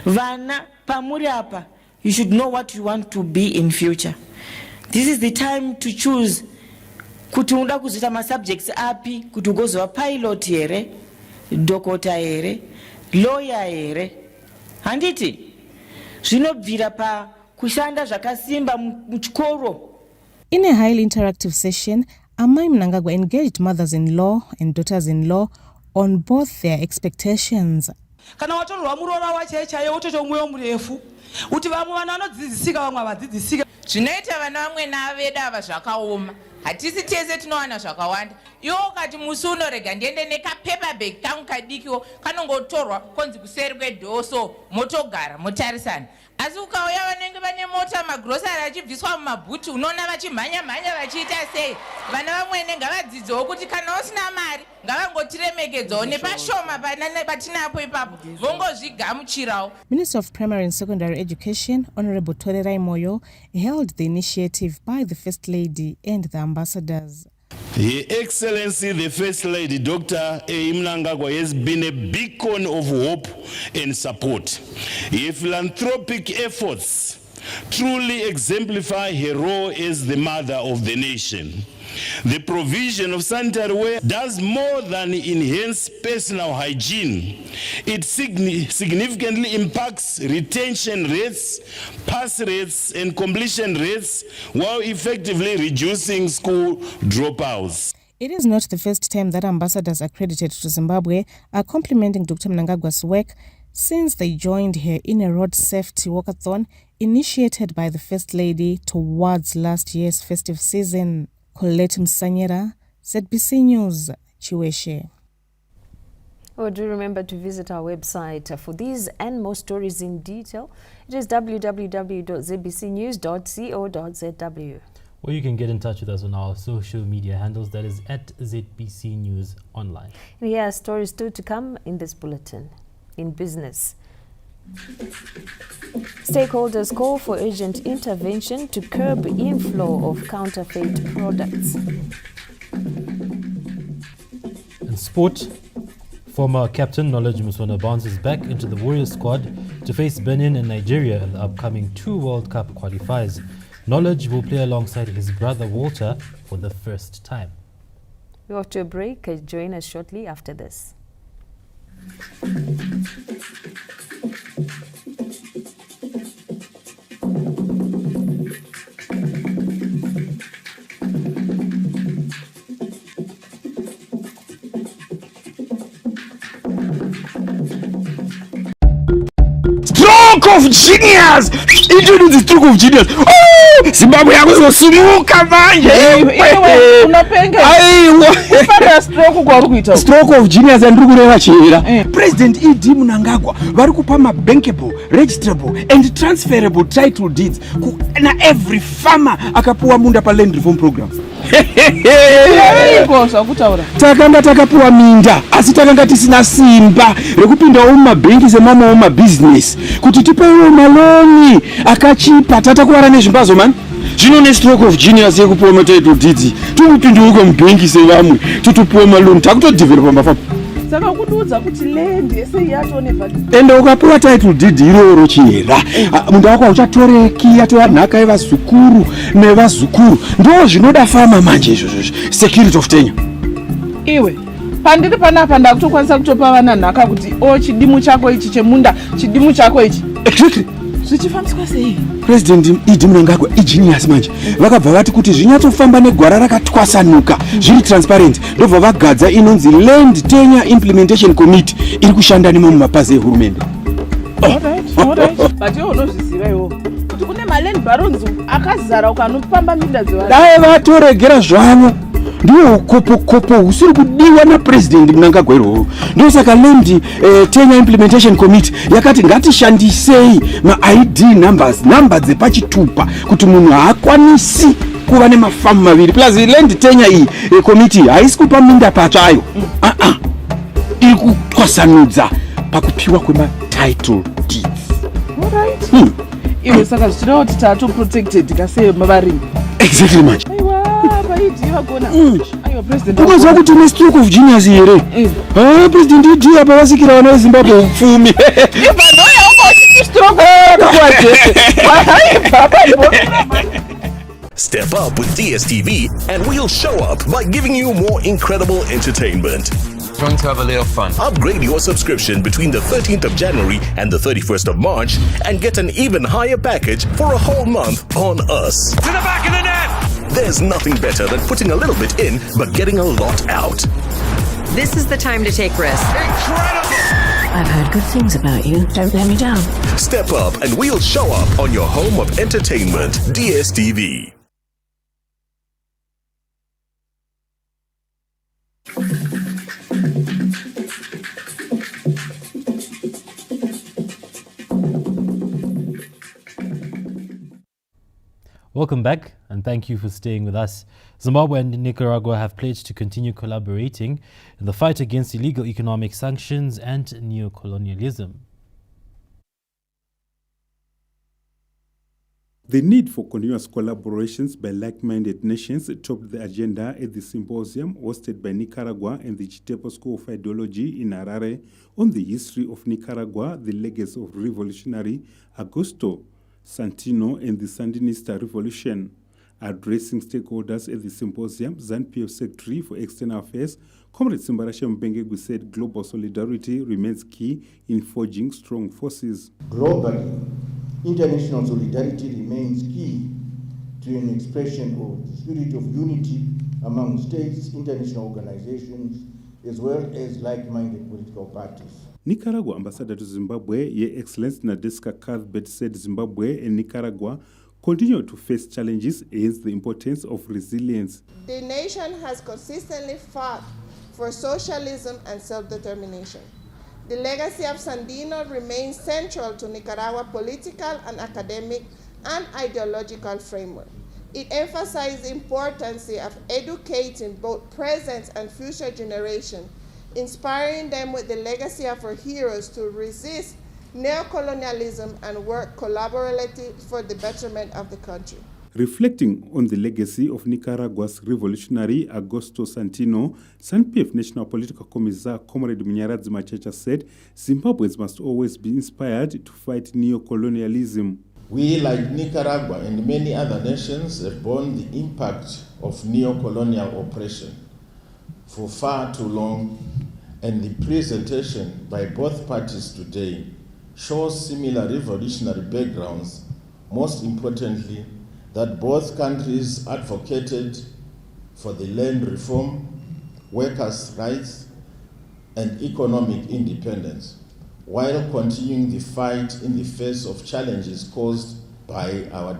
[SPEAKER 9] Vana pamuri apa, you should know what you want to be in future. This is the time to choose kuti unoda kuzoita masubjects api, kuti ugozova pilot here, dokota here, lawyer here. Handiti zvinobvira pa kushanda zvakasimba muchikoro.
[SPEAKER 4] In a highly interactive session, Amai Mnangagwa engaged mothers-in-law and daughters-in-law on both their expectations.
[SPEAKER 10] Kana watorwa murora wachechaye wototo mweyo murefu kuti vamwe vana vanodzidzisika vamwe havadzidzisika.
[SPEAKER 9] Zvinoita vana vamwe navedu ava zvakaoma. Hatisi tese tinowana zvakawanda. Iwo ukati musi unorega ndiende nekapepa bag kangu kadikiwo kanongotorwa konzi kuseri kwedhoso motogara motarisana. Asi ukauya vanenge vane mota magrosari achibviswa mumabhuti unoona vachimhanya vachiita sei. Vana vamwene ngavadzidzewo kuti kana usina mari ngavangotiremekedzawo nepashoma patinapo ipapo vongozvigamuchirawo.
[SPEAKER 4] Minister of Primary and Secondary Education, Honorable Torerai Moyo, held the initiative by the First Lady and the ambassadors.
[SPEAKER 11] Her Excellency, the First Lady, Dr. Mnangagwa, has been a beacon of hope and support. Her philanthropic efforts truly exemplify her role as the mother of the nation. The provision of sanitary ware does more than enhance personal hygiene. It significantly impacts retention rates, pass rates, and completion rates while effectively reducing school dropouts.
[SPEAKER 4] It is not the first time that ambassadors accredited to Zimbabwe are complimenting Dr. Mnangagwa's work since they joined her in a road safety walkathon initiated by the First Lady towards last year's festive season. Colette Msanyera, ZBC News, Chiweshe.
[SPEAKER 3] Oh, do remember to visit our website for these and more stories in detail. It is www.zbcnews.co.zw.
[SPEAKER 2] Or you can get in touch with us on our social media handles, that is at ZBC News Online.
[SPEAKER 3] And here are stories still to come in this bulletin. In business, stakeholders call for urgent intervention to curb inflow of counterfeit products.
[SPEAKER 2] In sport, former captain Knowledge Musona bounces back into the Warriors squad to face Benin and Nigeria in the upcoming 2 World Cup qualifiers. Knowledge will play alongside his brother Walter for the first time.
[SPEAKER 3] We're off to a break. Join us shortly after this.
[SPEAKER 12] Stroke of genius! Introduce the stroke of genius. Oh! Zimbabwe yakuzosumuka manje. Stroke of genius and rukureva chera. President E.D. Mnangagwa vari kupa mabankable, registrable and transferable title deeds na every farmer akapuwa munda pa land reform program. Takanga takapuwa minda asi takanga tisina simba rekupinda mumabhenki zemama business kuti tipewo maloni akachipa tatakuwara nezvimbazo man. Zvino ne stroke of genius yekupuwa matitle deeds tumupinduka mubhenki sevamwe tutupuwa maloni takutodevelopa mafamu.
[SPEAKER 10] Saka kuduza kuti land ese yatone value.
[SPEAKER 12] Ende ukapuwa title deed iroro chera. Mundu wako uchatoreki yatova nhaka yevazukuru nevazukuru. Ndo zvinoda fama manje izvozvo. Security of tenure.
[SPEAKER 10] Iwe pandiri panapa ndakutokwanisa kutopa vana nhaka kuti chidimu chako ichi chemunda chidimu chako ichi.
[SPEAKER 12] Exactly.
[SPEAKER 10] Zvichifambiswa sei?
[SPEAKER 12] President E.D. Mnangagwa igenius manje. Vakabva vati kuti zvinyatsofamba negwara rakatwasanuka zviri transparent. Ndobva vagadza inonzi Land Tenure Implementation Committee iri kushanda nemo mumapazi ehurumende.
[SPEAKER 10] Alright. But you unozviziva iwo kuti kune land barons akazara ukanopamba minda dzevanhu.
[SPEAKER 12] Dai vatoregera zvavo. Ndiwo kopo usiri kudiwa na President Mnangagwa iroro. Ndio saka Land Tenure Implementation Committee yakati ngatishandisei ma-ID numbers, number dzepachitupa kuti munhu haakwanisi kuva nemafamu maviri. Plus Land Tenure Committee haisi kupa minda patsvayo. Iri kutwasanudza pakupiwa kwema-title deeds.
[SPEAKER 10] Alright. Iwe saka zvichida kuti tato-protected kasei mavarimi.
[SPEAKER 12] Exactly manje.
[SPEAKER 10] Kumaza
[SPEAKER 12] kuti ne stroke of genius here. President E.D. apa vasikira vana veZimbabwe upfumi.
[SPEAKER 13] Step up with DSTV and we'll show up by giving you more incredible entertainment.
[SPEAKER 15] Going to have a little fun.
[SPEAKER 13] Upgrade your subscription between the 13th of January and the 31st of March and get an even higher package for a whole month on us.
[SPEAKER 15] To the back of the net!
[SPEAKER 13] There's nothing better than putting a little bit in but getting a lot out.
[SPEAKER 16] This is the time to take risks.
[SPEAKER 15] Incredible!
[SPEAKER 1] I've heard good things about you. Don't let me down.
[SPEAKER 13] Step up and we'll show up on your home of entertainment, DSTV.
[SPEAKER 2] Welcome back, and thank you for staying with us. Zimbabwe and Nicaragua have pledged to continue collaborating in the fight against illegal economic sanctions and neocolonialism.
[SPEAKER 14] The need for continuous collaborations by like-minded nations topped the agenda at the symposium hosted by Nicaragua and the Chitepo School of Ideology in Harare on the history of Nicaragua, the legacy of revolutionary Augusto Santino and the Sandinista Revolution. Addressing stakeholders at the symposium, ZANU-PF Secretary for External Affairs, Comrade Simbarashe Mbengegu said global solidarity remains key in forging strong forces.
[SPEAKER 16] Globally, international solidarity remains key to an expression of the spirit of unity among states, international organizations, as well as like-minded political parties.
[SPEAKER 14] Nicaragua Ambassador to Zimbabwe, Your Excellency Nadeska Cuthbert, said Zimbabwe and Nicaragua continue to face challenges, hence the importance of resilience.
[SPEAKER 17] The nation has consistently fought for socialism and self-determination. The legacy of Sandino remains central to Nicaragua's political and academic and ideological framework. It emphasized the importance of educating both present and future generations, inspiring them with the legacy of our heroes to resist neocolonialism and work collaboratively for the betterment of the country.
[SPEAKER 14] Reflecting on the legacy of Nicaragua's revolutionary Augusto Santino, ZANU-PF National Political Commissar Comrade Munyaradzi Machacha said Zimbabweans must always be inspired to fight neocolonialism.
[SPEAKER 18] We, like Nicaragua and many other nations, have borne the impact of neocolonial oppression for far too long, and the presentation by both parties today shows similar revolutionary backgrounds, most importantly, that both countries advocated for the land reform, workers' rights, and economic independence, while continuing the fight in the face of challenges caused by our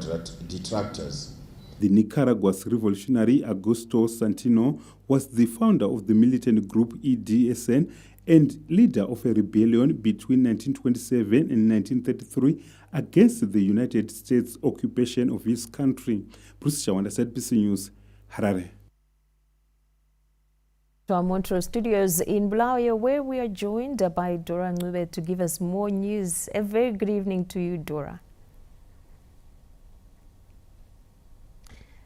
[SPEAKER 18] detractors.
[SPEAKER 14] The Nicaragua's revolutionary Augusto Santino was the founder of the militant group EDSN and leader of a rebellion between 1927 and 1933 against the United States occupation of his country. Bruce Chawanda, SADC News, Harare.
[SPEAKER 3] To our Montreal studios in Bulawayo, where we are joined by Dora Ncube to give us more news. A very good evening to you, Dora.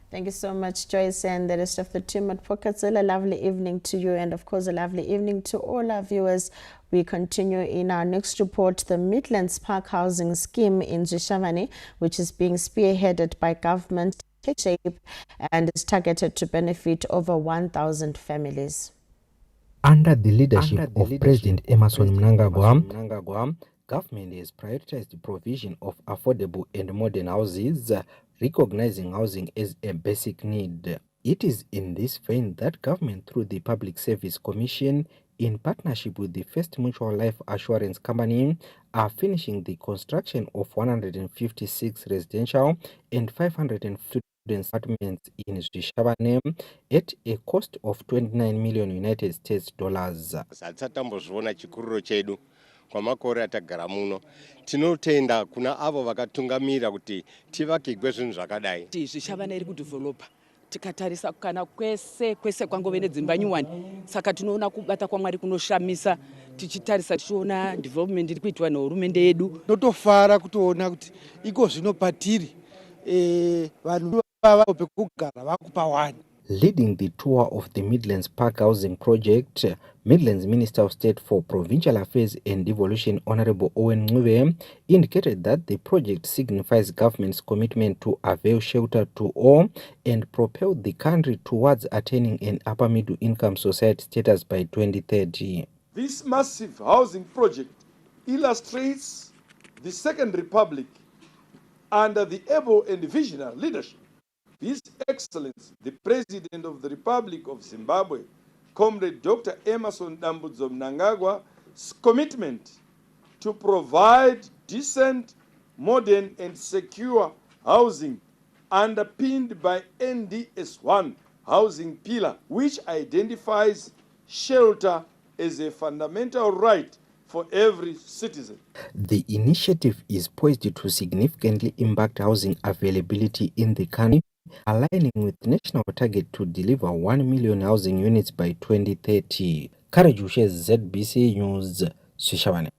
[SPEAKER 19] Thank you so much, Joyce, and the rest of the team at Pokatsela. A lovely evening to you, and of course a lovely evening to all our viewers. We continue in our next report. The Midlands Park Housing Scheme in Zhishavane, which is being spearheaded by government, takes shape and is targeted to benefit over 1,000 families.
[SPEAKER 21] Under the leadership of President Emmerson Mnangagwa, government has prioritized the provision of affordable and modern houses, recognizing housing as a basic need. It is in this vein that government, through the Public Service Commission, in partnership with the First Mutual Life Assurance Company, are finishing the construction of 156 residential and 550 apartments in Zhishavane at a cost of 29 million United States dollars.
[SPEAKER 22] Kwamakore atagara muno tinotenda kuna avo vakatungamira kuti tivakigwe zvinhu zvakadai.
[SPEAKER 23] Zhishavane iri kudevelopa tikatarisa kana kwese kwangove nedzimba nyuwani, saka tinoona kubata kwaMwari kunoshamisa tichitarisa tichiona development iri kuitwa nehurumende yedu.
[SPEAKER 7] Totofara kutoona kuti iko zvino patiri vanhu vava pekugara vakupa wani.
[SPEAKER 21] Leading the tour of the Midlands Park Housing Project, Midlands Minister of State for Provincial Affairs and Devolution Honorable Owen Ncube indicated that the project signifies government's commitment to avail shelter to all and propel the country towards attaining an upper middle income society status by 2030.
[SPEAKER 30] This massive housing project illustrates the Second Republic under the able and visionary leadership His Excellency, the President of the Republic of Zimbabwe, Comrade Dr. Emmerson Mnangagwa, commitment to provide decent, modern and secure housing underpinned by NDS1 housing pillar, which identifies shelter as a fundamental right for every citizen.
[SPEAKER 21] The initiative is poised to significantly impact housing availability in the country, aligning with the national target to deliver 1 million housing units by 2030. Karajushe, ZBC News, Swishawane.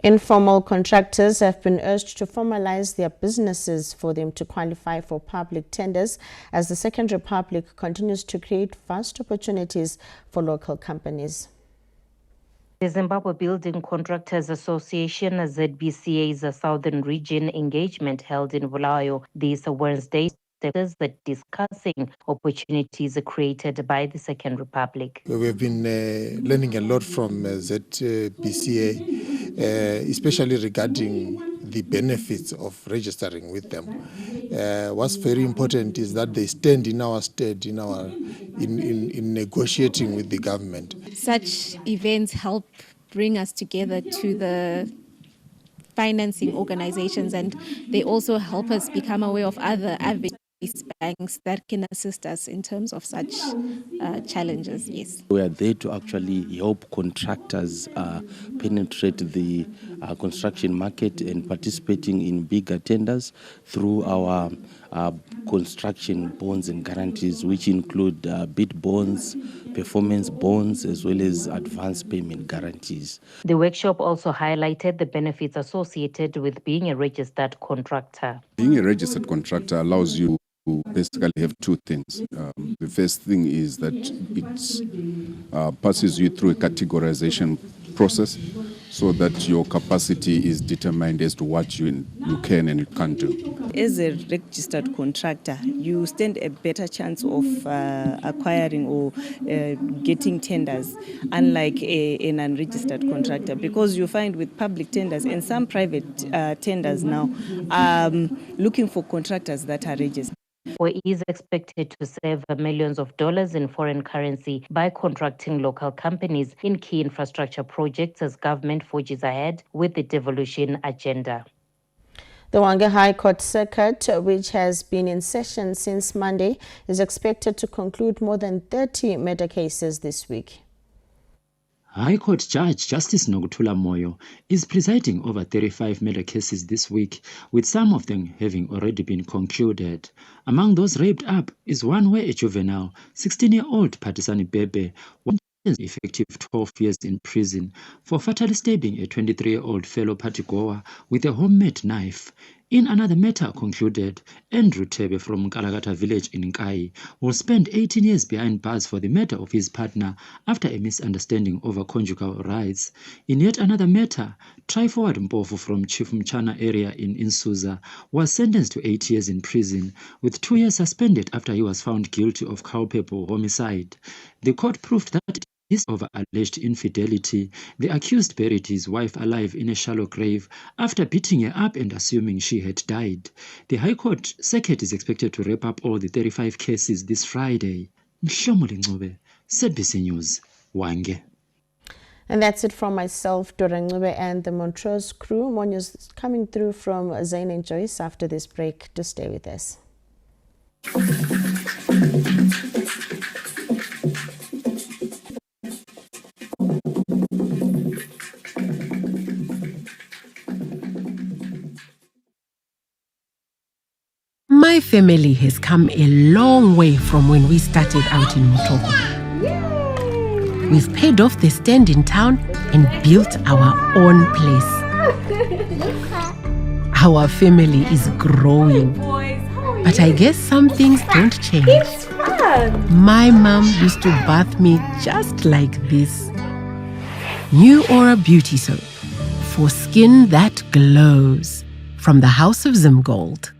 [SPEAKER 19] Informal contractors have been urged to formalize their businesses for them to qualify for public tenders as the Second Republic continues to create vast opportunities for local companies.
[SPEAKER 5] The Zimbabwe Building Contractors Association, ZBCA's Southern Region engagement held in Bulawayo this Wednesday, that discussing opportunities created by the Second Republic.
[SPEAKER 6] We have been learning a lot from ZBCA, especially regarding the benefits of registering with them. What's very important is that they stand in our stead in negotiating with the government.
[SPEAKER 8] Such events help bring us together to the financing organizations, and they also help us become aware of other avenues, banks that can assist us in terms of such challenges. Yes,
[SPEAKER 20] we are there to actually help contractors penetrate the construction market and participating in bigger tenders through our construction bonds and guarantees, which include bid bonds, performance bonds, as well as advance payment guarantees.
[SPEAKER 5] The workshop also highlighted the benefits associated with being a registered contractor.
[SPEAKER 24] Being a registered contractor allows you to basically have two things. The first thing is that it passes you through a categorization process so that your capacity is determined as to what you can and you can't do.
[SPEAKER 25] As a registered contractor, you stand a better chance of acquiring or getting tenders, unlike an unregistered contractor, because you find with public tenders and some private tenders now looking for contractors that are registered.
[SPEAKER 5] Is expected to save millions of dollars in foreign currency by contracting local companies in key infrastructure projects as government forges ahead with the devolution agenda.
[SPEAKER 19] The Hwange High Court Circuit, which has been in session since Monday, is expected to conclude more than 30 murder cases this week.
[SPEAKER 26] High Court Judge Justice Nokuthula Moyo is presiding over 35 murder cases this week, with some of them having already been concluded. Among those wrapped up is one where a juvenile, 16-year-old Patisani Bebe, was effective 12 years in prison for fatally stabbing a 23-year-old fellow partygoer with a homemade knife. In another matter concluded, Andrew Tebe from Kalagata village in Nkai will spend 18 years behind bars for the murder of his partner after a misunderstanding over conjugal rights. In yet another matter, Triforward Mpofu from Chief Mchana area in Insuza was sentenced to 8 years in prison, with 2 years suspended after he was found guilty of culpable homicide. The court proved that over alleged infidelity, the accused buried his wife alive in a shallow grave after beating her up and assuming she had died. The High Court Circuit is expected to wrap up all the 35 cases this Friday. Mhlomuli Ncube, ZBC News, Hwange.
[SPEAKER 19] And that's it from myself, Dora Ncube, and the Montrose crew. More news coming through from Zane and Joyce after this break. To stay with us.
[SPEAKER 27] My family has come a long way from when we started out in Mutoko. We've paid off the stand in town and built our own place. Our family is growing. But I guess some things don't change.
[SPEAKER 28] It's fun!
[SPEAKER 27] My mom used to bath me just like this. New Aura Beauty Soap for skin that glows. From the House of Zimgold.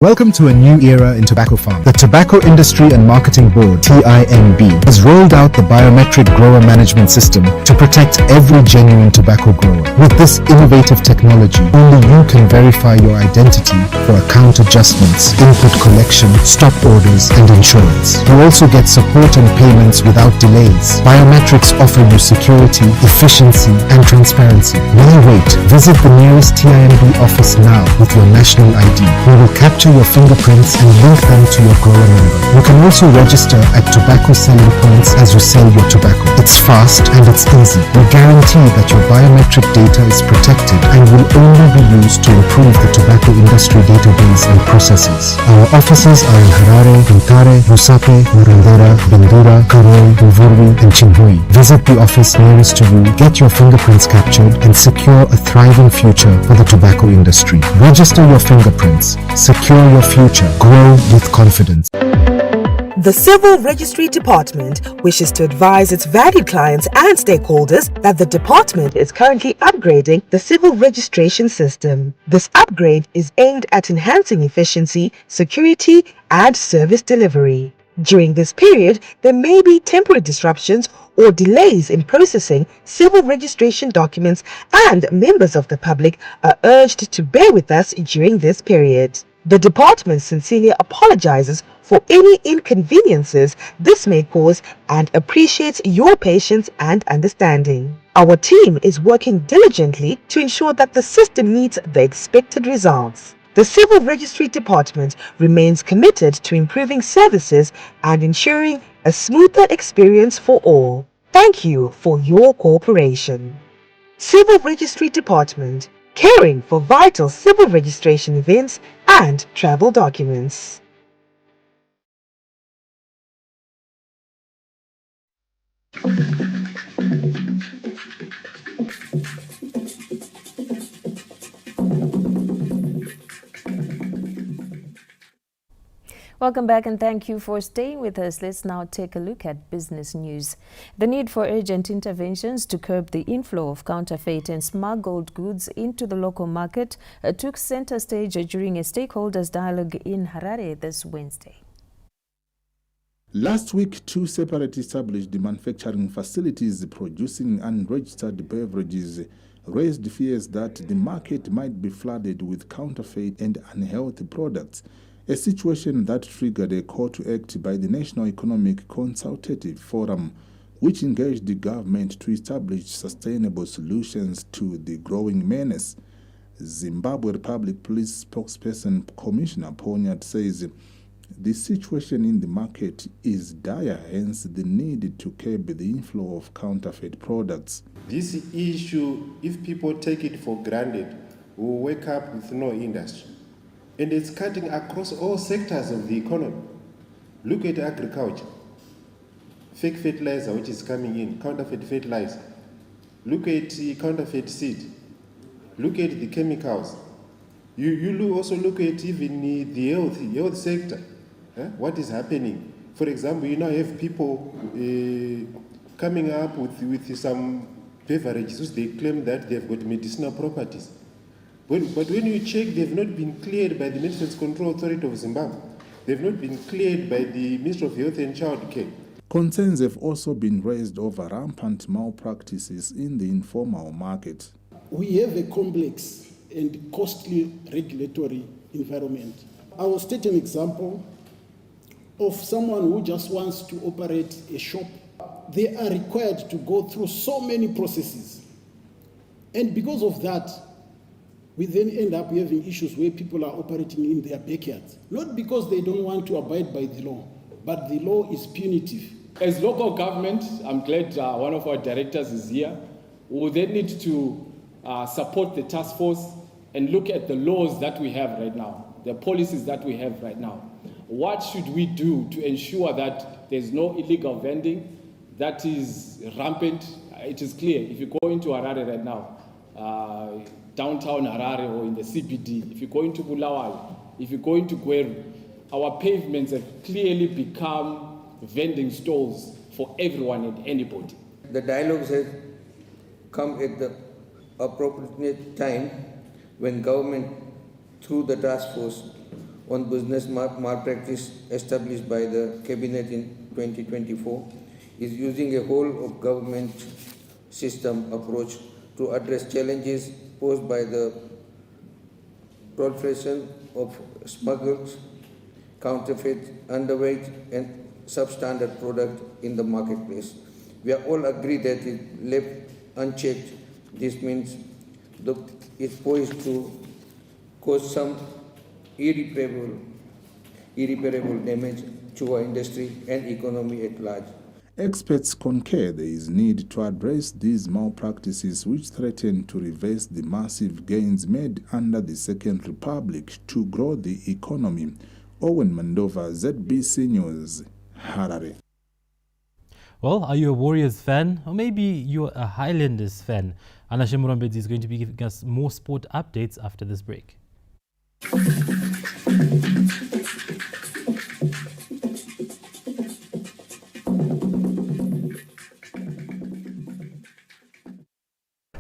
[SPEAKER 1] Welcome to a new era in tobacco farm. The Tobacco Industry and Marketing Board, TIMB, has rolled out the biometric grower management system to protect every genuine tobacco grower. With this innovative technology, only you can verify your identity for account adjustments, input collection, stop orders, and insurance. You also get support and payments without delays. Biometrics offer you security, efficiency, and transparency. Why wait? Visit the nearest TIMB office now with your national ID. We will capture your fingerprints and link them to your grower number. You can also register at tobacco selling points as you sell your tobacco. It's fast and it's easy. We guarantee that your biometric data is protected and will only be used to improve the tobacco industry database and processes. Our offices are in Harare, Butare, Musape, Murandera, Bindura, Karoi, Mvurwi, and Chinhui. Visit the office nearest to you, get your fingerprints captured, and secure a thriving future for the tobacco industry. Register your fingerprints. Secure your future. Grow with confidence.
[SPEAKER 4] The Civil Registry Department wishes to advise its valued clients and stakeholders that the department is currently upgrading the civil registration system. This upgrade is aimed at enhancing efficiency, security, and service delivery. During this period, there may be temporary disruptions or delays in processing civil registration documents, and members of the public are urged to bear with us during this period. The department sincerely apologizes for any inconveniences this may cause and appreciates your patience and understanding. Our team is working diligently to ensure that the system meets the expected results. The Civil Registry Department remains committed to improving services and ensuring a smoother experience for all. Thank you for your cooperation. Civil Registry Department, caring for vital civil registration events and travel documents.
[SPEAKER 3] Welcome back and thank you for staying with us. Let's now take a look at business news. The need for urgent interventions to curb the inflow of counterfeit and smuggled goods into the local market took center stage during a stakeholders dialogue in Harare this Wednesday.
[SPEAKER 9] Last week, two separate established manufacturing facilities producing unregistered beverages raised fears that the market might be flooded with counterfeit and unhealthy products, a situation that triggered a call to act by the National Economic Consultative Forum, which engaged the government to establish sustainable solutions to the growing menace. Zimbabwe Republic Police spokesperson Commissioner Ponyat says the situation in the market is dire, hence the need to curb the inflow of counterfeit products.
[SPEAKER 10] This issue, if people take it for granted, will wake up with no industry. And it's cutting across all sectors of the economy. Look at agriculture. Fake fertilizer, which is coming in, counterfeit fertilizer. Look at counterfeit seed. Look at the chemicals. You also look at even the health sector. What is happening? For example, you now have people coming up with some beverages which they claim that they've got medicinal properties. But when you check, they've not been cleared by the Medicines Control Authority of Zimbabwe. They've not been cleared by the Ministry of Health and Child Care.
[SPEAKER 9] Concerns have also been raised over rampant malpractices in the informal market.
[SPEAKER 11] We have a complex and costly regulatory environment. I will state an example of someone who just wants to operate a shop. They are required to go through so many processes. And because of that, we then end up having issues where people are operating in their backyards. Not because they don't want to abide by the law, but the law is punitive.
[SPEAKER 12] As local government, I'm glad one of our directors is here. We will then need to support the task force and look at the laws that we have right now, the policies that we have right now. What should we do to ensure that there's no illegal vending that is rampant? It is clear, if you go into Harare right now, downtown Harare or in the CBD, if you go into Bulawayo, if you go into Gweru, our pavements have clearly become vending stalls for everyone and anybody.
[SPEAKER 13] The dialogues have come at the appropriate time when government, through the task force, on business malpractice established by the Cabinet in 2024 is using a whole of government system approach to address challenges posed by the proliferation of smuggled, counterfeit, underweight and substandard product in the marketplace. We are all agreed that if left unchecked, this means it's poised to cause some irreparable damage to our industry and economy at large.
[SPEAKER 9] Experts concur there is need to address these malpractices which threaten to reverse the massive gains made under the Second Republic to grow the economy. Owen Mandova, ZBC News, Harare.
[SPEAKER 2] Well, are you a Warriors fan? Or maybe you're a Highlanders fan? Anashe Murambedzi is going to be giving us more sport updates after this break.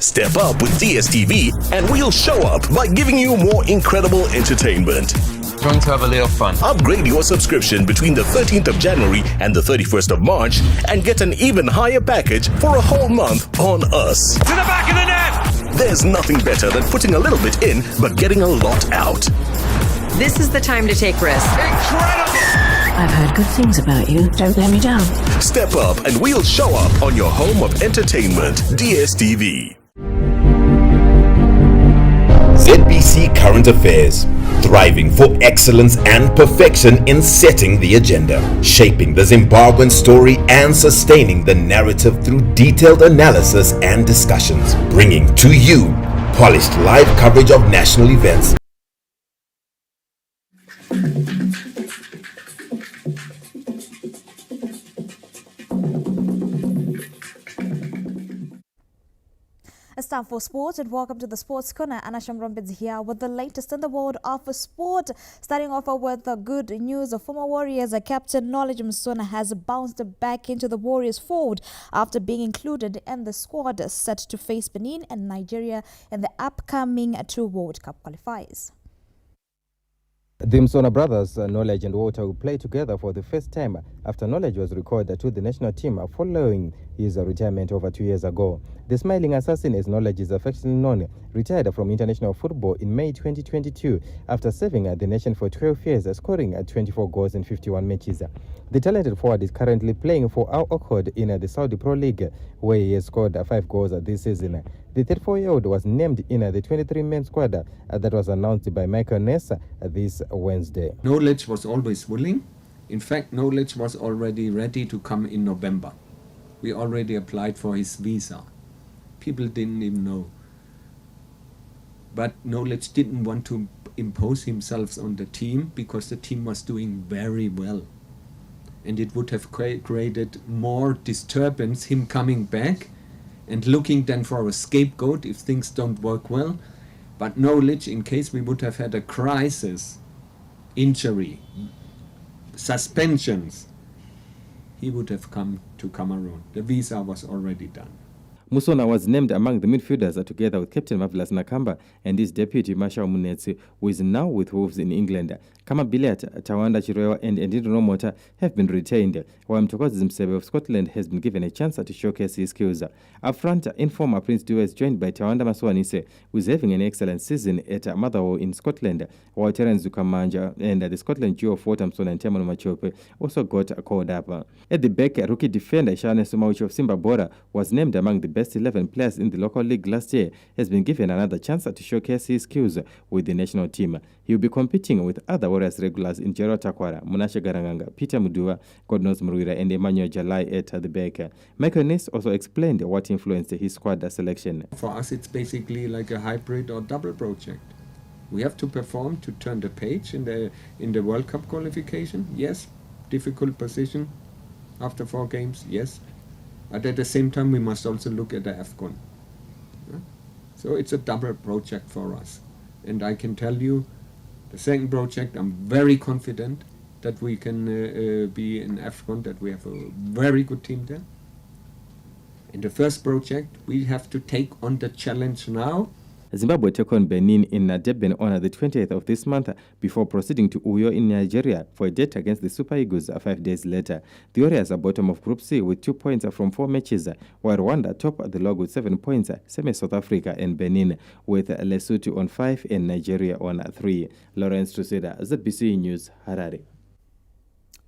[SPEAKER 14] Step up with DSTV and we'll show up by giving you more incredible entertainment.
[SPEAKER 15] Going to have a little fun.
[SPEAKER 14] Upgrade your subscription between the 13th of January and the 31st of March and get an even higher package for a whole month on us.
[SPEAKER 15] To the back of the net!
[SPEAKER 14] There's nothing better than putting a little bit in but getting a lot out.
[SPEAKER 16] This is the time to take risks.
[SPEAKER 15] Incredible!
[SPEAKER 16] I've heard good things about you. Don't let me down.
[SPEAKER 14] Step up and we'll show up on your home of entertainment, DSTV.
[SPEAKER 17] ZBC Current Affairs, thriving for excellence and perfection in setting the agenda, shaping the Zimbabwean story and sustaining the narrative through detailed analysis and discussions, bringing to you polished live coverage of national events.
[SPEAKER 18] It's time for sports and welcome to the Sports Corner. Anashe Murambedzi here with the latest in the world of sport. Starting off with the good news, former Warriors captain Knowledge Msona has bounced back into the Warriors fold after being included in the squad set to face Benin and Nigeria in the upcoming 2 World Cup qualifiers.
[SPEAKER 21] The Msona brothers, Knowledge and Walter, will play together for the first time after Knowledge was recalled to the national team following his retirement over 2 years ago. The smiling assassin, as Knowledge is affectionately known, retired from international football in May 2022 after serving the nation for 12 years, scoring 24 goals in 51 matches. The talented forward is currently playing for Al Okhod in the Saudi Pro League, where he has scored 5 goals this season. The 34-year-old was named in the 23-man squad that was announced by Michael Nessa this Wednesday.
[SPEAKER 22] Knowledge was always willing. In fact, Knowledge was already ready to come in November. We already applied for his visa. People didn't even know. But Knowledge didn't want to impose himself on the team because the team was doing very well. And it would have created more disturbance, him coming back and looking then for a scapegoat if things don't work well. But Knowledge, in case we would have had a crisis, injury, suspensions, he would have come to Cameroon. The visa was already done.
[SPEAKER 21] Musona was named among the midfielders together with Captain Marvelous Nakamba and his deputy Marshall Munetsi, who is now with Wolves in England. Kama Biliat, Tawanda Chirewa and Ndino Mota have been retained, while Mtokozi Msebe of Scotland has been given a chance to showcase his skills. Up front, informer Prince Dua is joined by Tawanda Maswanise, who is having an excellent season at Motherwell in Scotland, while Terence Zukamanja and the Scotland duo of Watermson and Temano Machope also got called up. At the back, rookie defender Shane Sumauchi of Simba Bora was named among the best 11 players in the local league last year, has been given another chance to showcase his skills with the national team. He will be competing with other Warriors regulars in Jero Takwara, Munashe Garanganga, Peter Mudua, Godnos Mruira, and Emmanuel Jalai at the back. Michael Ness also explained what influenced his squad selection.
[SPEAKER 22] For us, it's basically like a hybrid or double project. We have to perform to turn the page in the World Cup qualification. Yes, difficult position after 4 games. Yes. But at the same time, we must also look at the AFCON. So it's a double project for us. And I can tell you, the second project, I'm very confident that we can be in AFCON, that we have a very good team there. In the first project, we have to take on the challenge now
[SPEAKER 6] Zimbabwe take on Benin in Durban on the 20th of this month before proceeding to Uyo in Nigeria for a date against the Super Eagles 5 days later. The Warriors are bottom of Group C with 2 points from 4 matches, while Rwanda top the log with 7 points, same as South Africa and Benin, with Lesotho on 5 and Nigeria on 3. Lawrence Truseda, ZBC News, Harare.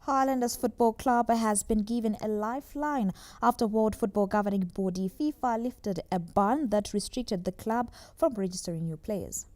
[SPEAKER 18] Highlanders Football Club has been given a lifeline after World Football Governing Body FIFA lifted a ban that restricted the club from registering new players.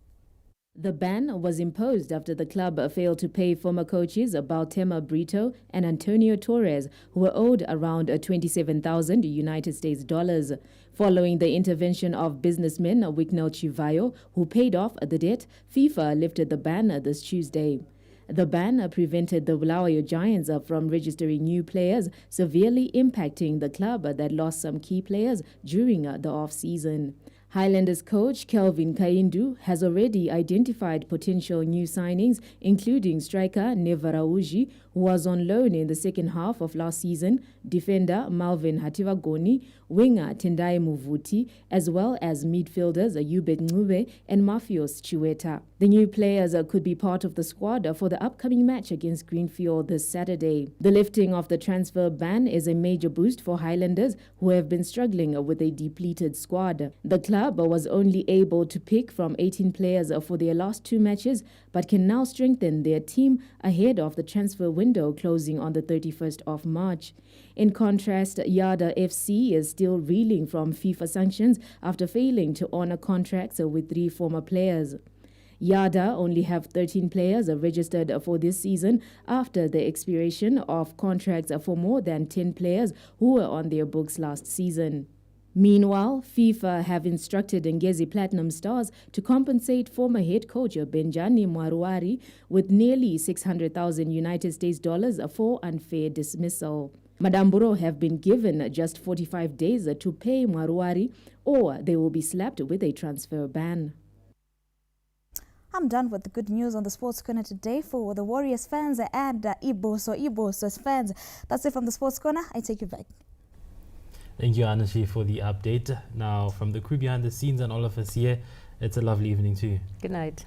[SPEAKER 7] The ban was imposed after the club failed to pay former coaches Baltema Brito and Antonio Torres, who were owed around 27,000 United States dollars. Following the intervention of businessman Wicknell Chivayo, who paid off the debt, FIFA lifted the ban this Tuesday. The ban prevented the Bulawayo Giants from registering new players, severely impacting the club that lost some key players during the off-season. Highlanders coach Kelvin Kaindu has already identified potential new signings, including striker Nevarauji, who was on loan in the second half of last season, defender Malvin Hativagoni, winger Tendai Muvuti, as well as midfielders Yubet Ngube and Mafios Chiweta. The new players could be part of the squad for the upcoming match against Greenfield this Saturday. The lifting of the transfer ban is a major boost for Highlanders, who have been struggling with a depleted squad. The club was only able to pick from 18 players for their last 2 matches, but can now strengthen their team ahead of the transfer window closing on the 31st of March. In contrast, Yada FC is still reeling from FIFA sanctions after failing to honor contracts with 3 former players. Yada only have 13 players registered for this season after the expiration of contracts for more than 10 players who were on their books last season. Meanwhile, FIFA have instructed Ngezi Platinum Stars to compensate former head coach Benjani Mwaruwari with nearly 600,000 United States dollars for unfair dismissal. Madamburo have been given just 45 days to pay Mwaruwari, or they will be slapped with a transfer ban.
[SPEAKER 18] I'm done with the good news on the Sports Corner today for the Warriors fans and Ibo's fans. That's it from the Sports Corner. I take you back.
[SPEAKER 2] Thank you, Anashi, for the update. Now, from the crew behind the scenes and all of us here, it's a lovely evening to you.
[SPEAKER 3] Good night.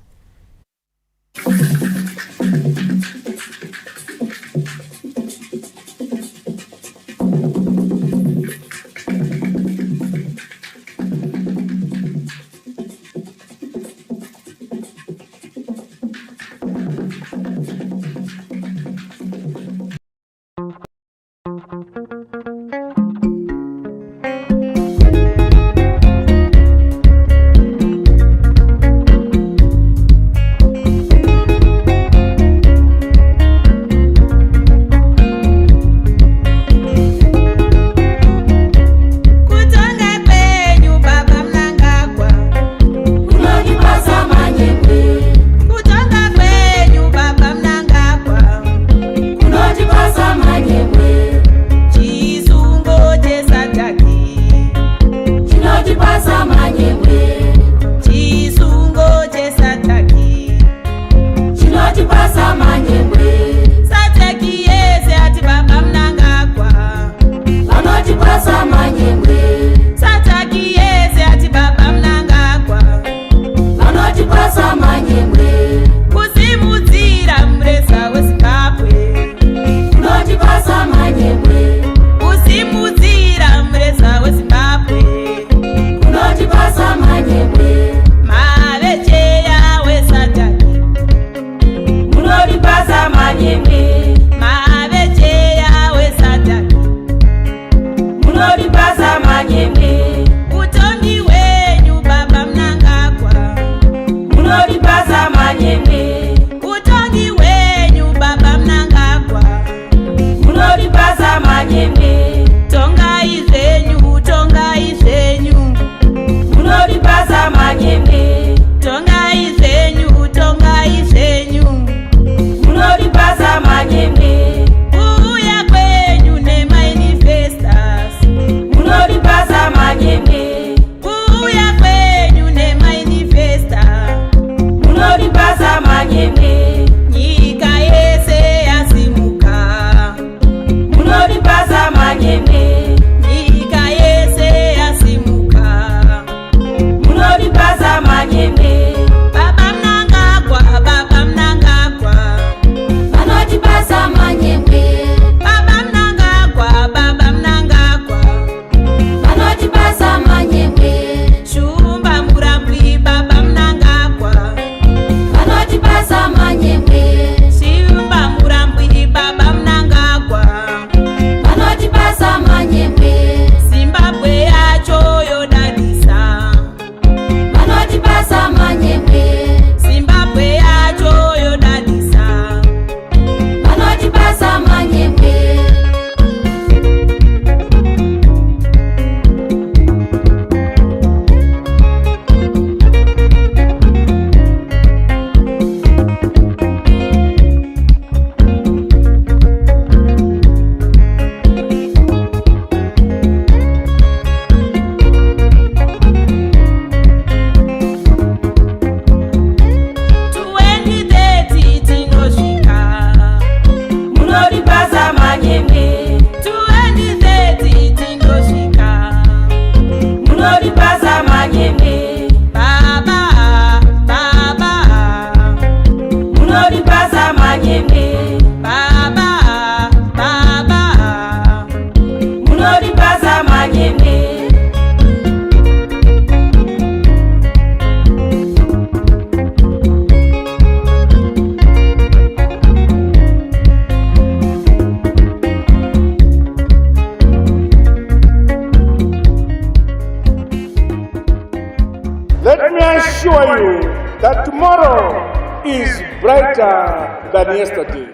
[SPEAKER 5] assure you that tomorrow is brighter than yesterday.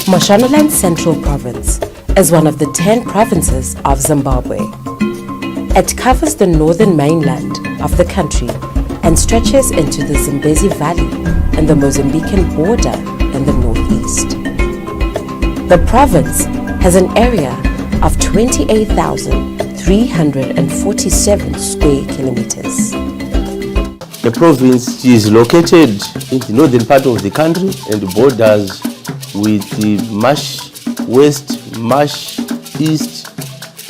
[SPEAKER 8] Mashonaland Central Province is one of the 10 provinces of Zimbabwe. It covers the northern mainland of the country and stretches into the Zambezi Valley and the Mozambican border in the northeast. The province has an area of 28,347 square kilometers.
[SPEAKER 20] The province is located in the northern part of the country and borders with the Marsh West, Marsh East,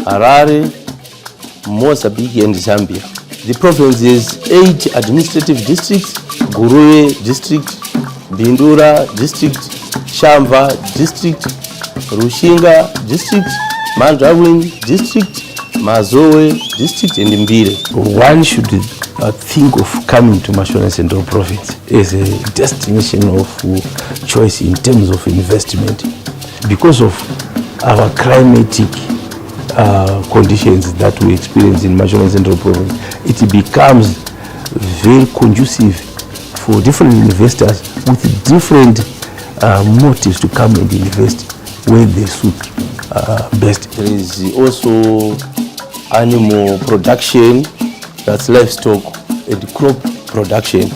[SPEAKER 20] Harare, Mozambique and Zambia. The province has 8 administrative districts: Guruwe District, Bindura District, Shamva District, Rushinga District, Mandrawin District, Mazowe District and Mbire.
[SPEAKER 23] One should think of coming to Mashonaland Central Province as a destination of choice in terms of investment because of our climatic conditions that we experience in Mashonaland Central Province. It becomes very conducive for different investors with different motives to come and invest where they suit best.
[SPEAKER 20] There is also animal production, that's livestock and crop production.